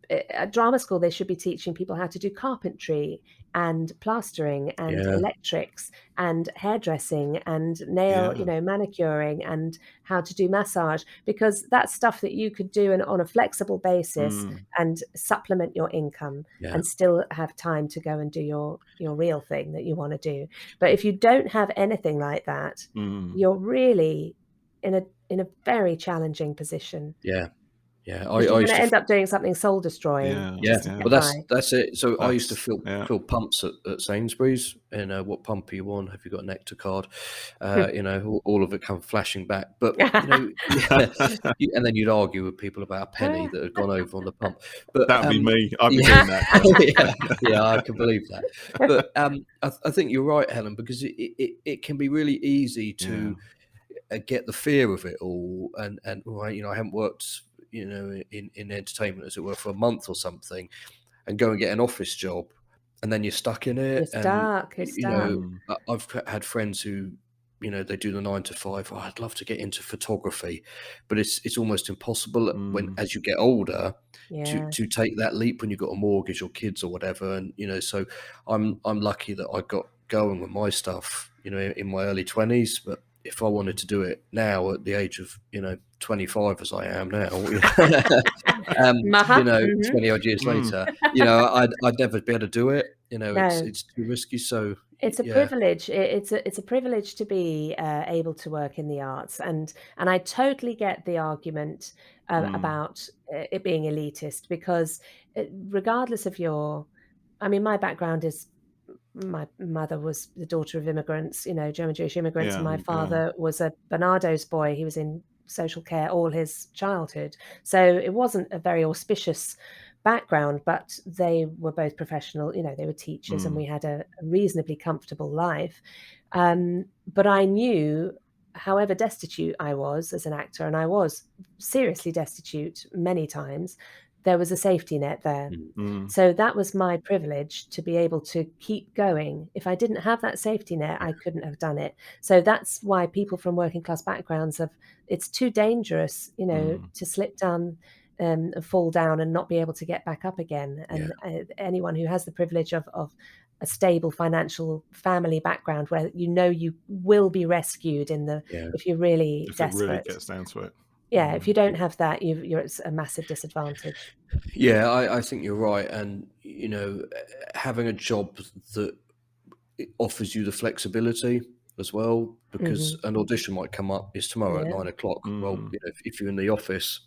at drama school, they should be teaching people how to do carpentry and plastering and Yeah. electrics and hairdressing and nail, Yeah. manicuring and how to do massage, because that's stuff that you could do on a flexible basis and supplement your income Yeah. and still have time to go and do your real thing that you want to do. But if you don't have anything like that, you're really in a very challenging position. Yeah. Yeah. Because you're going to end up doing something soul destroying. Yeah, to well, get by. that's it. So I used to Yeah. fill pumps at Sainsbury's, and what pump are you on? Have you got a Nectar card? All of it come flashing back. But and then you'd argue with people about a penny that had gone over on the pump. But That'd be me. I'd be doing that. yeah, I can believe that. But I think you're right, Helen, because it can be really easy to get the fear of it all, and I haven't worked in entertainment, as it were, for a month or something, and go and get an office job, and then you're stuck in it. You're stuck. I've had friends who, they do the 9 to 5. Oh, I'd love to get into photography, but it's almost impossible as you get older to take that leap when you've got a mortgage or kids or whatever. And so I'm lucky that I got going with my stuff, in my early 20s. But if I wanted to do it now at the age of 25 as I am now, 20 odd years later, I'd never be able to do it. It's too risky. So it's a privilege. It's a privilege to be able to work in the arts, and I totally get the argument about it being elitist, because regardless of my background is, my mother was the daughter of immigrants, German Jewish immigrants, and my father was a Barnardo's boy. He was in social care all his childhood. So it wasn't a very auspicious background, but they were both professional, they were teachers, and we had a reasonably comfortable life. But I knew, however destitute I was as an actor, and I was seriously destitute many times, there was a safety net there. So that was my privilege, to be able to keep going. If I didn't have that safety net, I couldn't have done it. So that's why people from working class backgrounds it's too dangerous, to slip down and fall down and not be able to get back up again. And anyone who has the privilege of a stable financial family background, where you will be rescued if you're really desperate. It really gets down to it. Yeah, if you don't have that, you're at a massive disadvantage. Yeah, I think you're right. And, having a job that offers you the flexibility as well, because an audition might come up, it's tomorrow at 9 o'clock. Well, if you're in the office,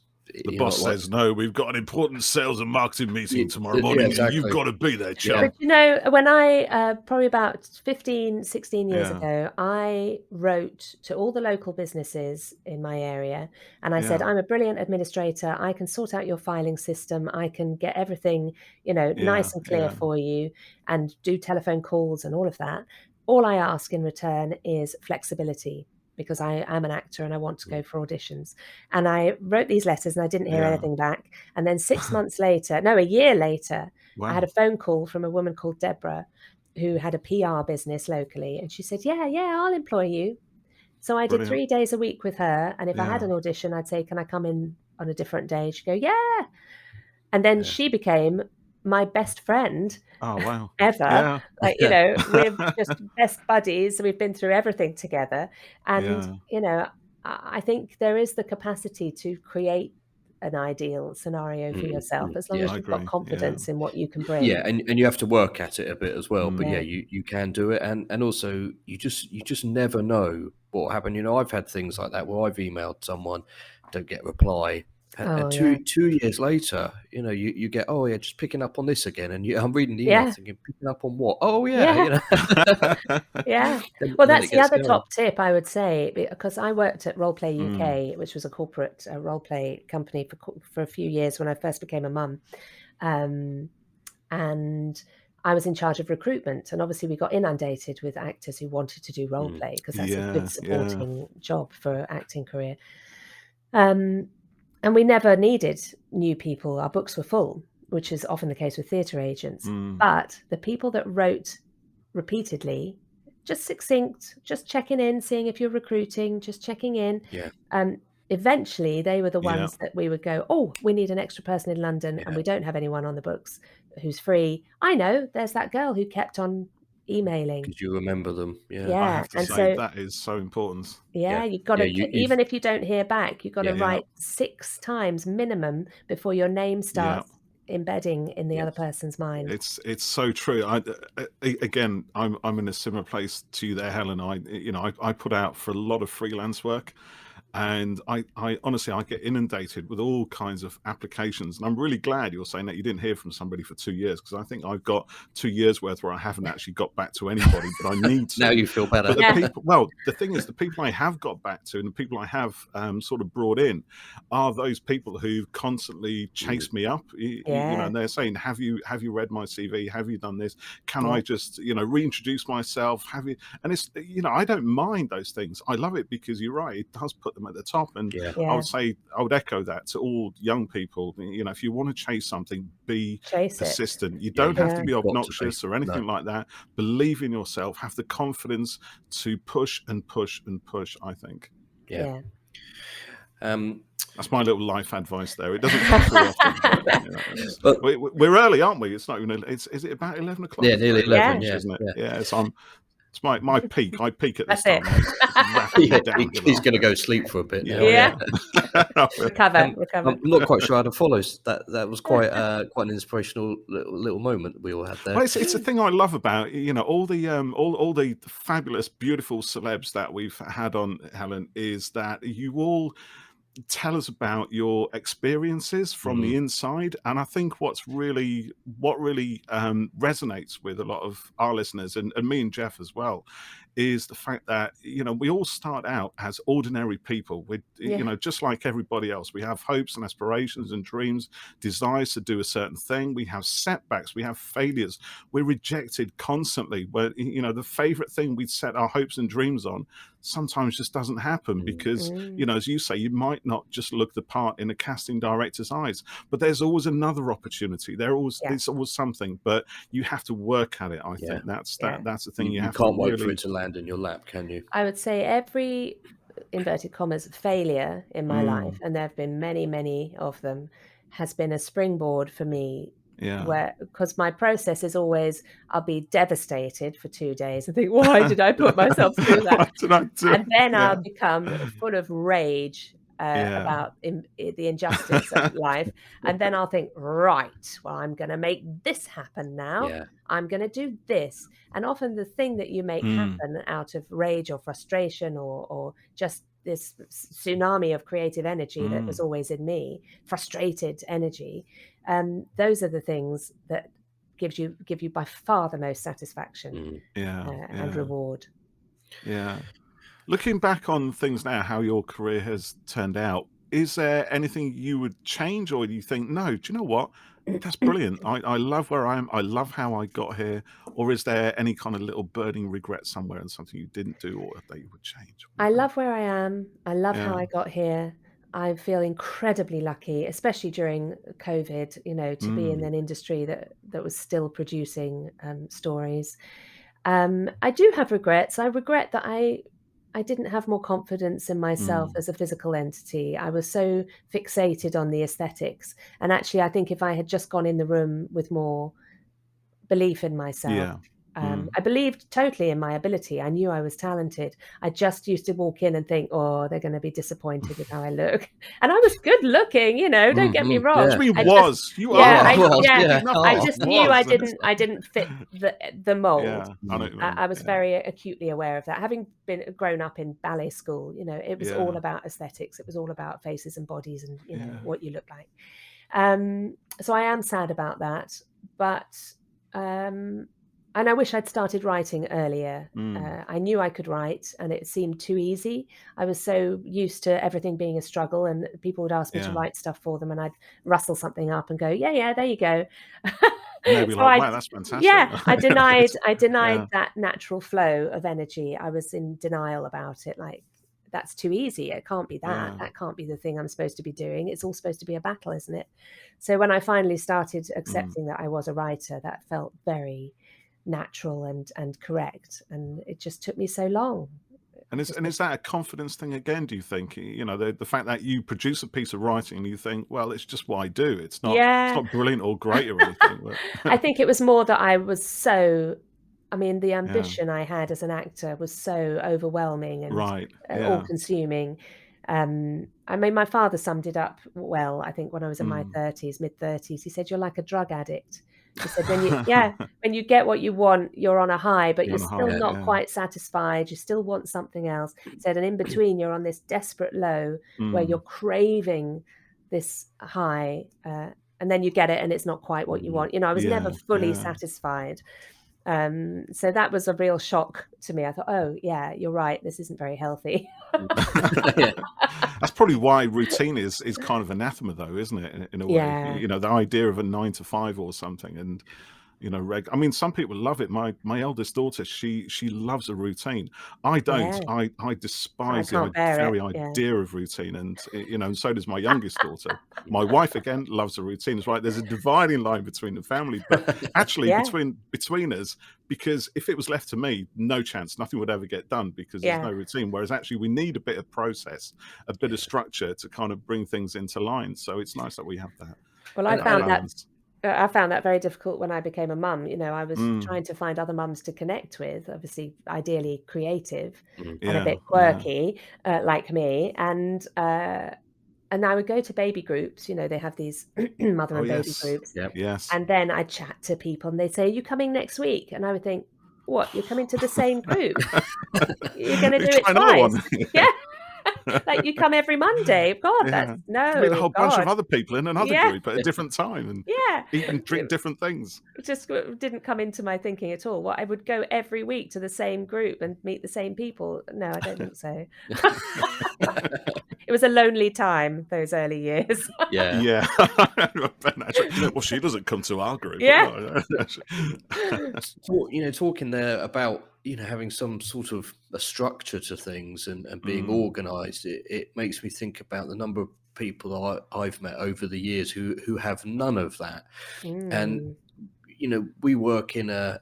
the boss says, no, we've got an important sales and marketing meeting tomorrow morning. Exactly. You've got to be there, chap. But when I, probably about 15, 16 years ago, I wrote to all the local businesses in my area, and I said, I'm a brilliant administrator. I can sort out your filing system. I can get everything, nice and clear for you, and do telephone calls and all of that. All I ask in return is flexibility, because I am an actor and I want to go for auditions. And I wrote these letters and I didn't hear anything back. And then a year later, I had a phone call from a woman called Deborah, who had a PR business locally. And she said, yeah, I'll employ you. So I did 3 days a week with her. And if I had an audition, I'd say, can I come in on a different day? She'd go, yeah. And then she became my best friend ever. We're just best buddies. We've been through everything together. And, I think there is the capacity to create an ideal scenario for yourself, as long as you've got confidence in what you can bring. Yeah, and you have to work at it a bit as well. But you can do it. And also you just never know what will happen. I've had things like that where I've emailed someone, don't get a reply. And two years later, you know, you get, oh yeah, just picking up on this again, and I'm reading the email thinking, picking up on what? Oh yeah, you know. Yeah. Then Well, it that's the gets other going. top tip I would say, because I worked at Roleplay UK, which was a corporate roleplay company for a few years when I first became a mum, and I was in charge of recruitment, and obviously we got inundated with actors who wanted to do roleplay because that's a good supporting job for acting career. And we never needed new people. Our books were full, which is often the case with theatre agents. But the people that wrote repeatedly, just succinct, just checking in, seeing if you're recruiting, just checking in. Eventually, they were the ones that we would go, oh, we need an extra person in London and we don't have anyone on the books who's free. I know, there's that girl who kept on emailing. Because you remember them. I have to say that is so important. You've got to, even if you don't hear back, you've got to write 6 times minimum before your name starts embedding in the other person's mind. It's so true. Again, I'm in a similar place to you there, Helen. I put out for a lot of freelance work. And I honestly, I get inundated with all kinds of applications. And I'm really glad you're saying that you didn't hear from somebody for 2 years, because I think I've got 2 years worth where I haven't actually got back to anybody, but I need to. Now you feel better. But the thing is, the people I have got back to and the people I have sort of brought in are those people who constantly chase me up. You know, and they're saying, have you read my CV? Have you done this? Can I just, reintroduce myself? Have you? And it's, I don't mind those things. I love it because you're right. It does put them at the top. And I would echo that to all young people. If you want to chase something, be persistent. You don't have to be obnoxious or anything like that. Believe in yourself. Have the confidence to push and push and push, I think. That's my little life advice there. It doesn't come too often. But we're early, aren't we? It's not even. Is it about 11 o'clock? Yeah, nearly 11. Isn't it? Yeah. So it's my peak. I peak at this time. He's going to go sleep for a bit now. Recover. I'm not quite sure how to follow that. That was quite an inspirational little moment we all had there. Well, it's a thing I love about all the fabulous, beautiful celebs that we've had on, Helen, is that you all tell us about your experiences from the inside. And I think what really resonates with a lot of our listeners and me and Jeff as well is the fact that we all start out as ordinary people with just like everybody else. We have hopes and aspirations and dreams, desires to do a certain thing. We have setbacks, we have failures, we're rejected constantly. Where the favorite thing we'd set our hopes and dreams on sometimes just doesn't happen because as you say, you might not just look the part in a casting director's eyes, but there's always another opportunity. There's always something, but you have to work at it. I think that's the thing. You can't wait for it to land in your lap, can you? I would say every inverted commas failure in my life, and there have been many, many of them, has been a springboard for me. Because my process is always, I'll be devastated for 2 days and think, why did I put myself through that? And then I'll become full of rage about the injustice of life. And then I'll think, right, well, I'm going to make this happen now. I'm going to do this. And often the thing that you make happen out of rage or frustration or just this tsunami of creative energy that was always in me, frustrated energy, those are the things that give you by far the most satisfaction and reward. Looking back on things now, how your career has turned out, is there anything you would change, or do you think, no, do you know what, that's brilliant, I love where I am, I love how I got here? Or is there any kind of little burning regret somewhere and something you didn't do or that you would change? I love where I am. I love how I got here. I feel incredibly lucky, especially during COVID, to be in an industry that was still producing stories. I do have regrets. I regret that I didn't have more confidence in myself as a physical entity. I was so fixated on the aesthetics. And actually, I think if I had just gone in the room with more belief in myself, I believed totally in my ability. I knew I was talented. I just used to walk in and think, oh, they're going to be disappointed with how I look. And I was good looking, don't get me wrong. What do you mean I was? You yeah, are. I just knew I didn't fit the mold. Yeah, I know what you mean. I was very acutely aware of that. Having grown up in ballet school, it was all about aesthetics. It was all about faces and bodies and what you look like. So I am sad about that, but and I wish I'd started writing earlier. I knew I could write, and it seemed too easy. I was so used to everything being a struggle, and people would ask me to write stuff for them, and I'd rustle something up and go, yeah, there you go. Maybe So wow, that's fantastic. Yeah, I denied that natural flow of energy. I was in denial about it, like, that's too easy. It can't be that. That can't be the thing I'm supposed to be doing. It's all supposed to be a battle, isn't it? So when I finally started accepting that I was a writer, that felt very natural and correct. And it just took me so long. And is that a confidence thing again, do you think? The fact that you produce a piece of writing and you think, well, it's just what I do. It's not brilliant or great or anything. But I think it was more that I was the ambition I had as an actor was so overwhelming and all-consuming. My father summed it up well, I think, when I was in my mid-30s. He said, you're like a drug addict. He said, when you get what you want, you're on a high, but you're still not quite satisfied. You still want something else. He said, and in between, you're on this desperate low where you're craving this high, and then you get it and it's not quite what you want. I was never fully satisfied. So that was a real shock to me. I thought, oh yeah, you're right. This isn't very healthy. That's probably why routine is kind of anathema, though, isn't it? In a way, the idea of a 9 to 5 or something, and some people love it. My eldest daughter, she loves a routine. I don't. I despise the very idea of routine, and and so does my youngest daughter. My wife again loves a routine. It's right. There's a dividing line between the family, but actually between us, because if it was left to me, no chance, nothing would ever get done because there's no routine. Whereas actually, we need a bit of process, a bit of structure to kind of bring things into line. So it's nice that we have that. Well, I found that very difficult when I became a mum. I was trying to find other mums to connect with, obviously, ideally creative and a bit quirky, like me. And I would go to baby groups. They have these mother and baby groups. Yes. And then I'd chat to people and they'd say, are you coming next week? And I would think, what? You're coming to the same group? You're going to do it twice? Yeah. Like, you come every Monday. God, that's a whole bunch of other people in another group at a different time and eat and drink different things. It just didn't come into my thinking at all. I would go every week to the same group and meet the same people. No, I don't think so. It was a lonely time, those early years. Yeah. Well, she doesn't come to our group. Talking there about having some sort of a structure to things and being organized, it makes me think about the number of people I've met over the years who have none of that. And we work in a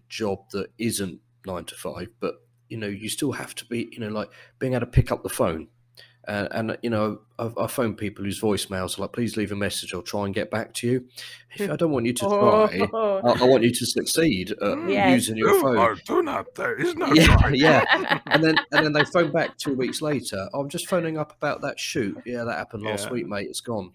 job that isn't 9 to 5, but you still have to be like being able to pick up the phone. And I phone people whose voicemails are like, please leave a message, I'll try and get back to you. I don't want you to try. I want you to succeed using your phone. Do not, there is no try. And then they phone back 2 weeks later. I'm just phoning up about that shoot. Yeah, that happened last week, mate. It's gone.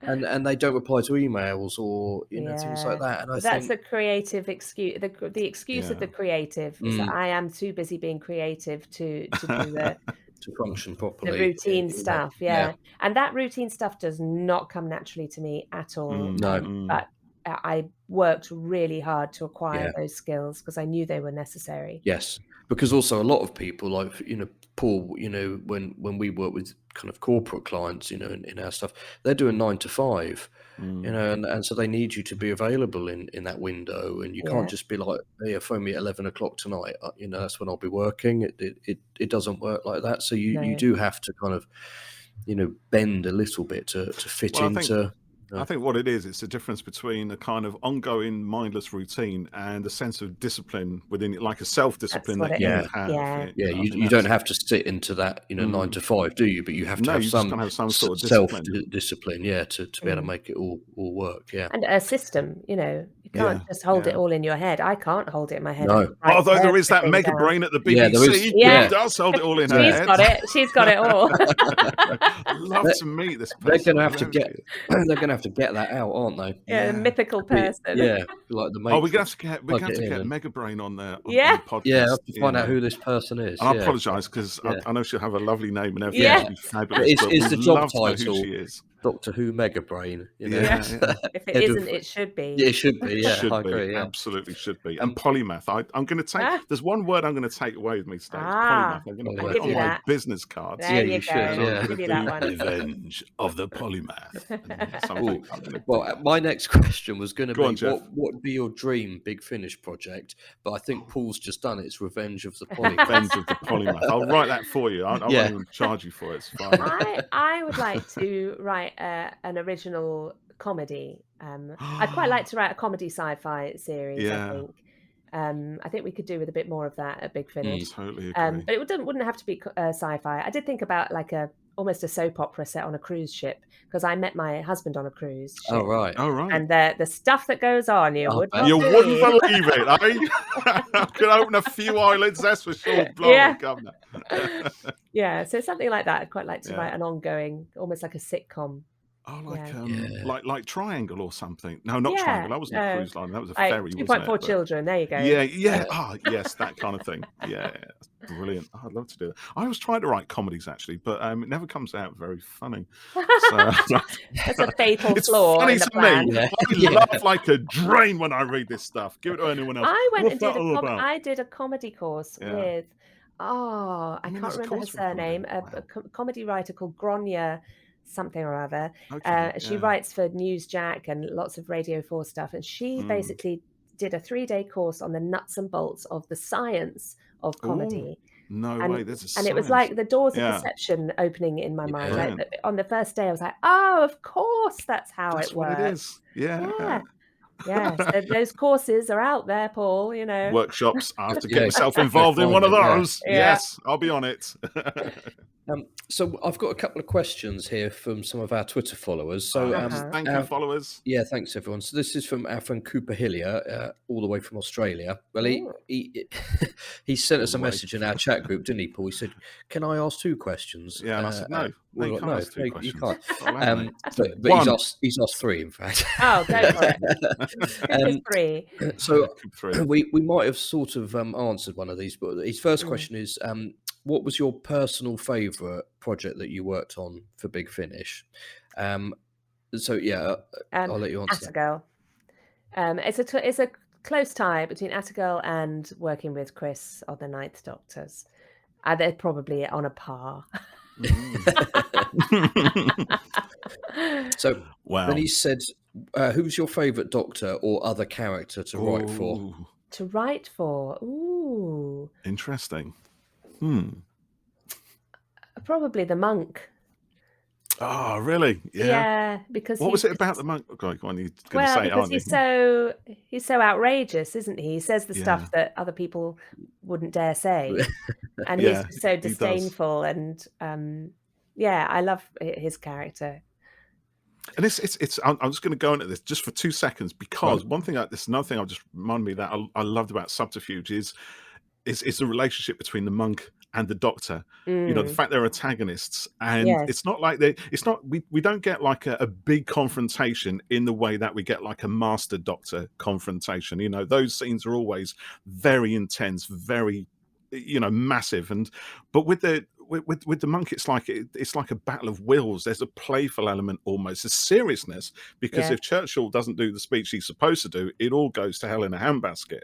And they don't reply to emails or things like that. And that's the creative excuse. The excuse of the creative is that I am too busy being creative to do the to function properly. The routine stuff, and that routine stuff does not come naturally to me at all. No, but I worked really hard to acquire those skills because I knew they were necessary. Yes, because also a lot of people, like Paul, when we work with kind of corporate clients, in our stuff, they're doing 9 to 5. And so they need you to be available in that window, and you can't just be like, hey, phone me at 11 o'clock tonight. That's when I'll be working. It doesn't work like that. So you do have to kind of, bend a little bit to fit into. I think what it is, it's a difference between a kind of ongoing mindless routine and a sense of discipline within it, like a self-discipline that you have. You don't have to sit into that, 9 to 5, do you? But you have to have some sort of self-discipline, to be able to make it all work. Yeah, and a system. If You can't just hold it all in your head. I can't hold it in my head. No. Although there is that mega brain at the BBC there is, who does hold it all in her head. Got it. She's got it all. I'd love to meet this person. They're going to have to get that out, aren't they? Yeah, a mythical person. Like the Matrix. We're going to have to get Mega Brain on there. On the podcast. Yeah, I have to find out who this person is. And I apologise because I know she'll have a lovely name and everything. Yeah. Fabulous. Is the job title who she is. Doctor Who Mega Brain? If it isn't, it should be. Yeah, it should be. Yeah, should I agree. Yeah. Absolutely should be. And polymath. I'm going to take. There's one word I'm going to take away with me today. Polymath. I'm going to put it on my business cards. There you should. Yeah. Give you that one. Revenge of the Polymath. Well, my next question was going to be, Jeff. what would be your dream Big Finish project? But I think Paul's just done it. It's Revenge of the Polymath. Revenge of the Polymath. I'll write that for you. I won't even charge you for it. It's fine. I would like to write an original comedy. I'd quite like to write a comedy sci-fi series. I think we could do with a bit more of that at Big Finish. Totally agree. But it wouldn't have to be sci-fi. I did think about like almost a soap opera set on a cruise ship, because I met my husband on a cruise ship. Oh right. And the stuff that goes on, you wouldn't believe it. I could open a few islands, that's for sure. Governor. So something like that. I'd quite like to write an ongoing, almost like a sitcom. Like Triangle or something. No, not Triangle. That wasn't a cruise line. That was a ferry. 2.4 children. There you go. Yeah. Yes, that kind of thing. Yeah, brilliant. I'd love to do it. I was trying to write comedies actually, but it never comes out very funny. So, that's a fatal flaw. Funny in the to plan. me. I laugh like a drain when I read this stuff. Give it to anyone else. I did a comedy course with. I can't remember her surname. A comedy writer called Gronya something or other. She writes for Newsjack and lots of Radio 4 stuff, and she basically did a 3-day course on the nuts and bolts of the science of comedy. Way, there's a science. It was like the doors of perception opening in my mind. Like, on the first day I was like, oh, of course that's how it works. What it is. Yeah. So those courses are out there, Paul, workshops. I have to get myself involved in one of those. Yes, I'll be on it. So I've got a couple of questions here from some of our Twitter followers. So thank you, followers. Yeah, thanks everyone. So this is from our friend Cooper Hillier, all the way from Australia. Well, he sent us a message in our chat group, didn't he, Paul? He said, "Can I ask 2 questions?" Yeah, and I said no. You can't ask 2 questions. You can't. But he's asked 3, in fact. Oh, go for it. 3. So we might have sort of answered one of these, but his first question is, what was your personal favourite project that you worked on for Big Finish? I'll let you answer Atagirl. It's a close tie between Atagirl and working with Chris on the Ninth Doctors. They're probably on a par. So then he said, who's your favourite Doctor or other character to write for? To write for? Ooh. Interesting. Probably the monk. Oh, really? Yeah, because what was it about the monk? Go on, you're going to say it, aren't you? He's so outrageous, isn't he? He says the stuff that other people wouldn't dare say, and he's so disdainful. And I love his character. And it's. I'm just going to go into this just for 2 seconds because another thing I'll just remind me that I loved about Subterfuge is the relationship between the monk and the Doctor. The fact they're antagonists, and it's not like we don't get like a big confrontation in the way that we get like a Master Doctor confrontation. Those scenes are always very intense, very massive, but with the monk it's like a battle of wills. There's a playful element, almost a seriousness, because if Churchill doesn't do the speech he's supposed to do, it all goes to hell in a handbasket.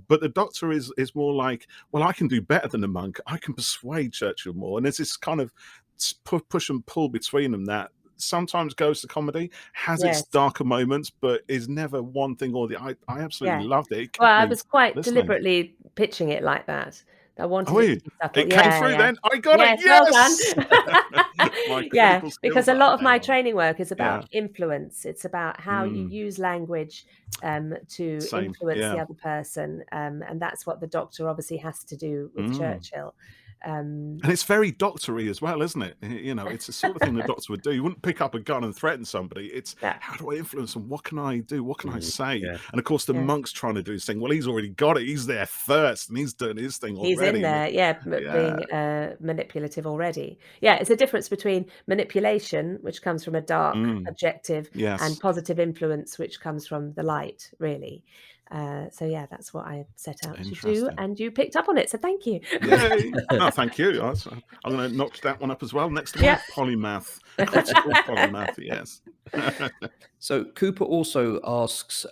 But the Doctor is more like, well, I can do better than the monk, I can persuade Churchill more, and there's this kind of push and pull between them that sometimes goes to comedy, has its darker moments, but is never one thing or the I absolutely loved it. I was quite deliberately pitching it like that. I wanted it came through then. I got it. Yes. Well done. Because a lot of my training work is about influence. It's about how you use language to influence the other person, and that's what the Doctor obviously has to do with Churchill. And it's very doctory as well, isn't it? You know, it's the sort of thing the doctor would do. You wouldn't pick up a gun and threaten somebody. It's how do I influence them? What can I do? What can I say? Yeah. And of course, the monk's trying to do his thing. Well, he's already got it. He's there first, and he's doing his thing already. He's in there, being manipulative already. Yeah, it's a difference between manipulation, which comes from a dark objective, and positive influence, which comes from the light, really. So yeah, that's what I set out to do, and you picked up on it. So thank you. Yay! No, thank you. I'm going to notch that one up as well. Next to my polymath, critical polymath. Yes. So Cooper also asks,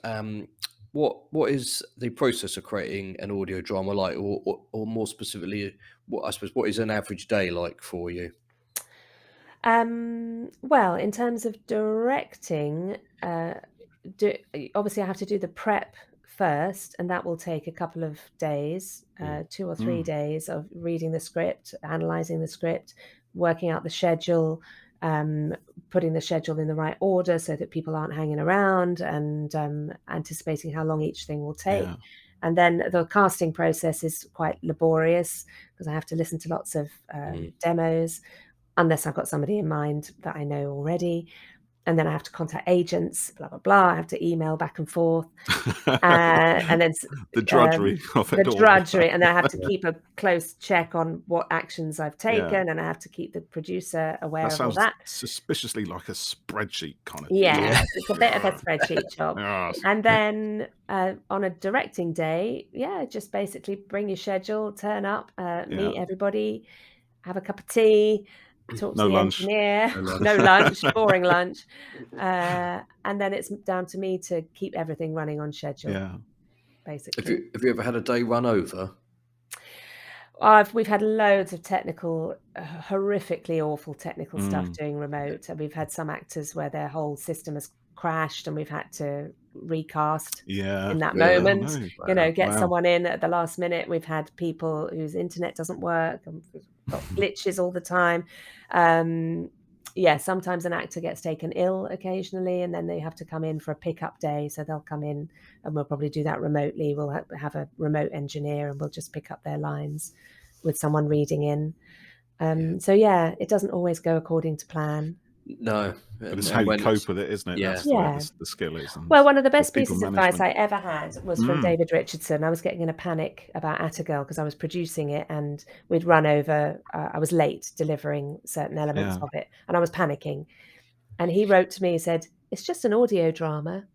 what is the process of creating an audio drama like, or more specifically, what is an average day like for you? Well, in terms of directing, obviously I have to do the prep first, and that will take a couple of days, 2 or 3 days of reading the script, analysing the script, working out the schedule, putting the schedule in the right order so that people aren't hanging around, and anticipating how long each thing will take. Yeah. And then the casting process is quite laborious because I have to listen to lots of demos, unless I've got somebody in mind that I know already. And then I have to contact agents, blah, blah, blah. I have to email back and forth. And then the drudgery of it all. The drudgery. And I have to keep a close check on what actions I've taken. And I have to keep the producer aware of all that. Suspiciously like a spreadsheet kind of. Yeah, it's a bit of a spreadsheet job. And then on a directing day, just basically bring your schedule, turn up, meet everybody, have a cup of tea, talk to the engineer, no lunch, boring lunch. And then it's down to me to keep everything running on schedule, basically. Have you ever had a day run over? We've had loads of horrifically awful technical stuff doing remote. And we've had some actors where their whole system has crashed and we've had to recast in that moment. Get someone in at the last minute. We've had people whose internet doesn't work and we've got glitches all the time. Sometimes an actor gets taken ill occasionally, and then they have to come in for a pickup day. So they'll come in, and we'll probably do that remotely. We'll have a remote engineer, and we'll just pick up their lines with someone reading in. It doesn't always go according to plan. No, but it's how you cope with it, isn't it? Yeah. That's where the skill is. Well, one of the best pieces of advice I ever had was from David Richardson. I was getting in a panic about Atagirl because I was producing it and we'd run over. I was late delivering certain elements of it, and I was panicking. And he wrote to me and said, "It's just an audio drama.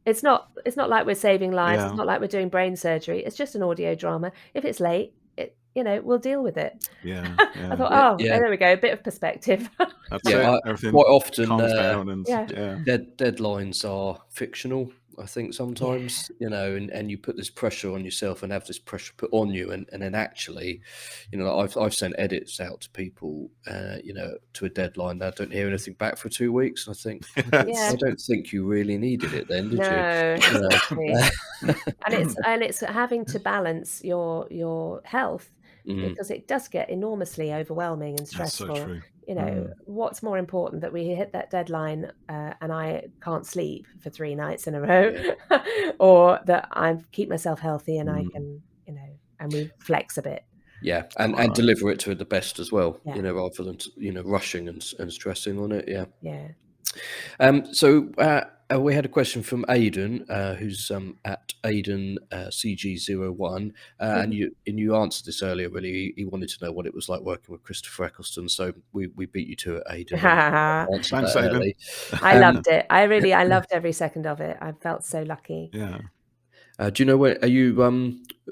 It's not like we're saving lives. It's not like we're doing brain surgery. It's just an audio drama. If it's late, we'll deal with it." I thought, there we go, a bit of perspective. That's it. Quite often, calms down and deadlines are fictional. I think sometimes, and you put this pressure on yourself and have this pressure put on you, and then actually, I've sent edits out to people, to a deadline. I don't hear anything back for 2 weeks. I think, I don't think you really needed it then, did you? Exactly. and it's having to balance your health. Because it does get enormously overwhelming and stressful. That's so true. What's more important, that we hit that deadline and I can't sleep for 3 nights in a row, or that I keep myself healthy and I can, and we flex a bit. Yeah, and deliver it to the best as well, rather than rushing and stressing on it. Yeah. So we had a question from Aidan, who's at Aidan CG01, and you answered this earlier. Really, he wanted to know what it was like working with Christopher Eccleston. So we beat you to it, Aidan. Thanks, Aidan. I loved it. I loved every second of it. I felt so lucky. Yeah. Do you know when? Are you?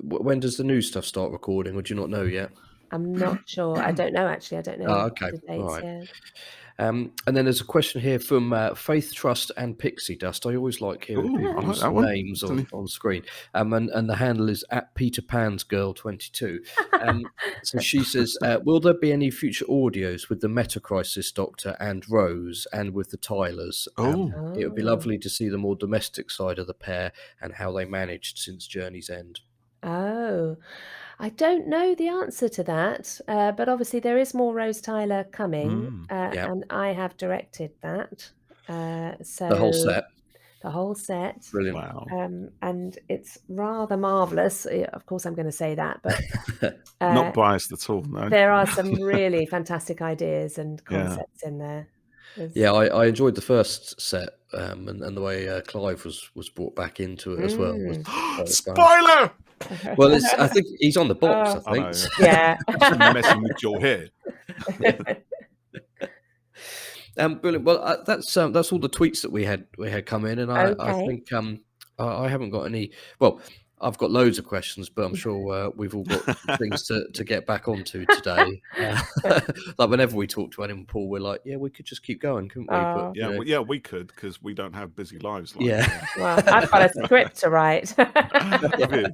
When does the new stuff start recording, or do you not know yet? I'm not sure. I don't know, actually. I don't know. Okay. The dates, all right. And then there's a question here from Faith Trust and Pixie Dust. I always like hearing people's names on screen. And the handle is at Peter Pan's Girl 22. So she says, will there be any future audios with the Meta Crisis Doctor and Rose and with the Tylers? It would be lovely to see the more domestic side of the pair and how they managed since Journey's End. Oh, I don't know the answer to that, but obviously there is more Rose Tyler coming, and I have directed that. So the whole set. the whole set. Brilliant. Wow. And it's rather marvellous. Of course, I'm going to say that, but Not biased at all, no. there are some really fantastic ideas and Yeah. concepts in there. Yeah, I enjoyed the first set, and the way Clive was brought back into it as well. Spoiler! Well, I think he's on the box. I think. Yeah. Just messing with your hair. Brilliant. Well, that's all the tweets that we had come in, and I Okay. think I haven't got any. Well, I've got loads of questions, but I'm sure we've all got things to get back onto today. Like whenever we talk to anyone, Paul, we're like, yeah, we could just keep going, couldn't we? But Yeah, well, we could, because we don't have busy lives. Like yeah. Well, I've got a script to write. Have you?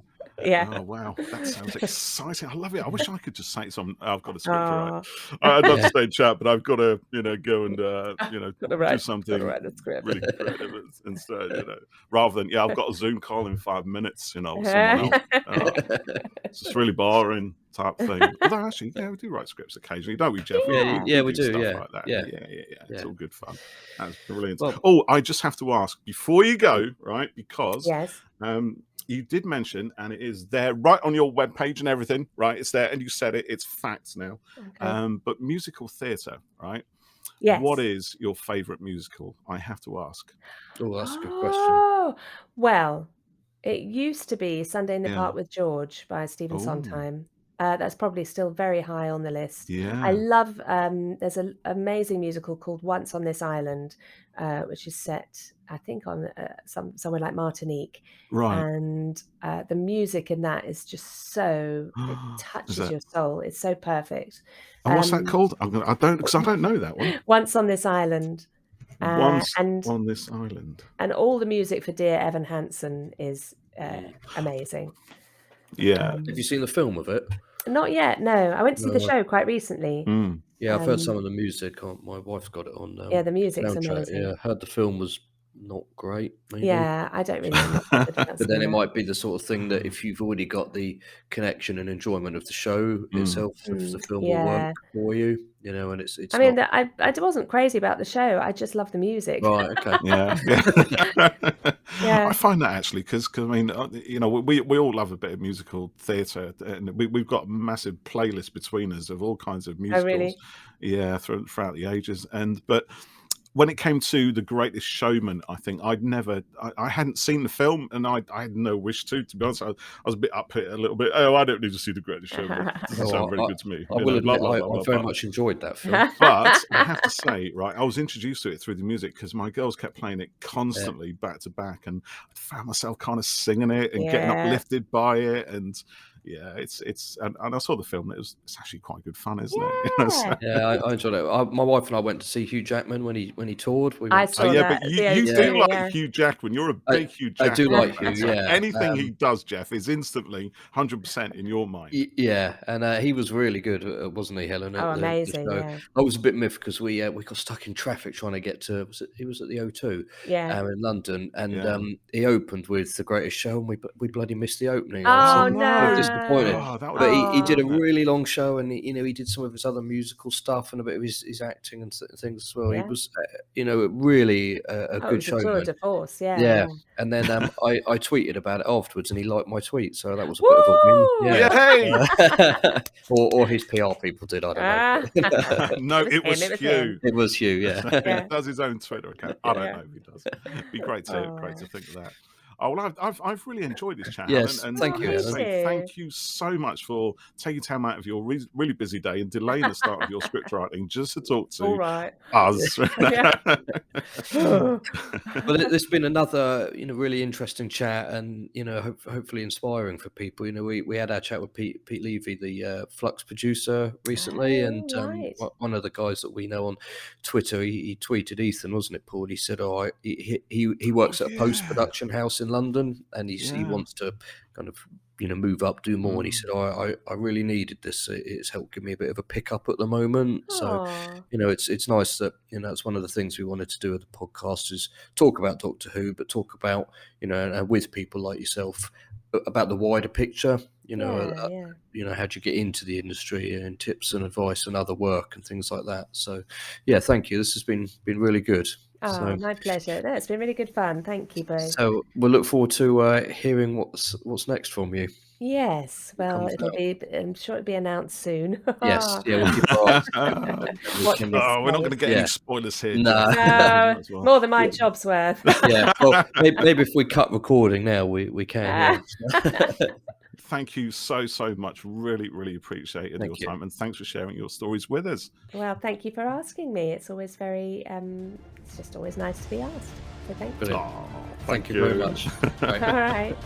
Yeah. Oh wow, that sounds exciting. I love it. I wish I could just say something. I've got a script to write. I'd love to stay in chat, but I've got to, go and do something really creative instead. Rather than I've got a Zoom call in 5 minutes. With someone else. It's just really boring type thing. Although actually, we do write scripts occasionally, don't we, Jeff? Yeah, we do. Stuff Yeah, like that. yeah. It's all good fun. That's brilliant. Well, I just have to ask before you go, right? Because you did mention, and it is there right on your webpage and everything, right? It's there, and you said it. It's facts now. Okay. But musical theatre, right? Yes. What is your favourite musical? I have to ask. Oh, that's a good question. Well, it used to be Sunday in the Park with George by Stephen Sondheim. That's probably still very high on the list. Yeah. I love, there's an amazing musical called Once on This Island, which is set, I think, on somewhere like Martinique. Right. And the music in that is just so, it touches your soul. It's so perfect. And what's that called? I don't know that one. Once on This Island. Once on This Island. And all the music for Dear Evan Hansen is amazing. Yeah. Have you seen the film of it? Not yet, no. I went to see the show quite recently. Yeah, I've heard some of the music. My wife's got it on. The music's amazing. Yeah, I heard the film was not great. Maybe. Yeah, I don't really know. But then it might be the sort of thing that if you've already got the connection and enjoyment of the show itself, the film will work for you. And it's. I mean, I wasn't crazy about the show. I just love the music. Right. Okay. Yeah. I find that actually because I mean, we all love a bit of musical theatre, and we've got a massive playlist between us of all kinds of musicals. Oh, really? Yeah, throughout the ages, but when it came to The Greatest Showman, I think I hadn't seen the film, and I had no wish to be honest. I was a bit up here a little bit. Oh, I don't need to see The Greatest Showman. It doesn't sound very good to me. I will admit, I very much enjoyed that film. But I have to say, right, I was introduced to it through the music because my girls kept playing it constantly back to back, and I found myself kind of singing it and getting uplifted by it, and and I saw the film. It's actually quite good fun, isn't it? Yeah, I enjoyed it. My wife and I went to see Hugh Jackman when he toured. I saw that. But you do like Hugh Jackman. You're a big Hugh Jackman. I do like Hugh. Yeah, anything he does, Jeff, is instantly 100% in your mind. Yeah, and he was really good, wasn't he, Helen? Oh, amazing! Yeah. I was a bit miffed because we got stuck in traffic trying to get to. He was at the O2, in London, and he opened with The Greatest Show, and we bloody missed the opening. Oh no! Disappointed. But he did a really long show, and he did some of his other musical stuff and a bit of his acting and things as well. He was really a good show. Tour de force, yeah. And then I tweeted about it afterwards, and he liked my tweet, so that was a bit of a win. Or his PR people did. I don't know. No, it was Hugh. It was Hugh. Yeah. He does his own Twitter account. I don't know if he does. It'd be great to think of that. Oh, well, I've really enjoyed this chat. Yes, and thank you. Thank you so much for taking time out of your really busy day and delaying the start of your script writing just to talk to us. Well, it's been another really interesting chat, and hopefully inspiring for people. We had our chat with Pete Levy, the Flux producer, recently, and one of the guys that we know on Twitter, he tweeted Ethan, wasn't it, Paul? He said, he works at a post-production house in London, and he wants to kind of move up, do more. And he said, I really needed this. It's helped give me a bit of a pickup at the moment. So it's nice that it's one of the things we wanted to do with the podcast is talk about Doctor Who, but talk about with people like yourself about the wider picture. how do you get into the industry, and tips and advice and other work and things like that. So, yeah, thank you. This has been really good. Oh, my pleasure. No, it's been really good fun. Thank you both. So we'll look forward to hearing what's next from you. Yes, well, comes it'll out. be. I'm sure it'll be announced soon. Yes, yeah, we'll keep our eyes. Watch this Oh, we're not going to space. get Yeah. any spoilers here. No. Jeff. No, As well. more than my job's worth. Yeah, well, maybe if we cut recording now, we can. Yeah. Thank you so much. Really, really appreciated Thank your you. time, and thanks for sharing your stories with us. Well, thank you for asking me. It's always very. It's just always nice to be asked. So thank you. Brilliant. Oh, Thank you very much. All right.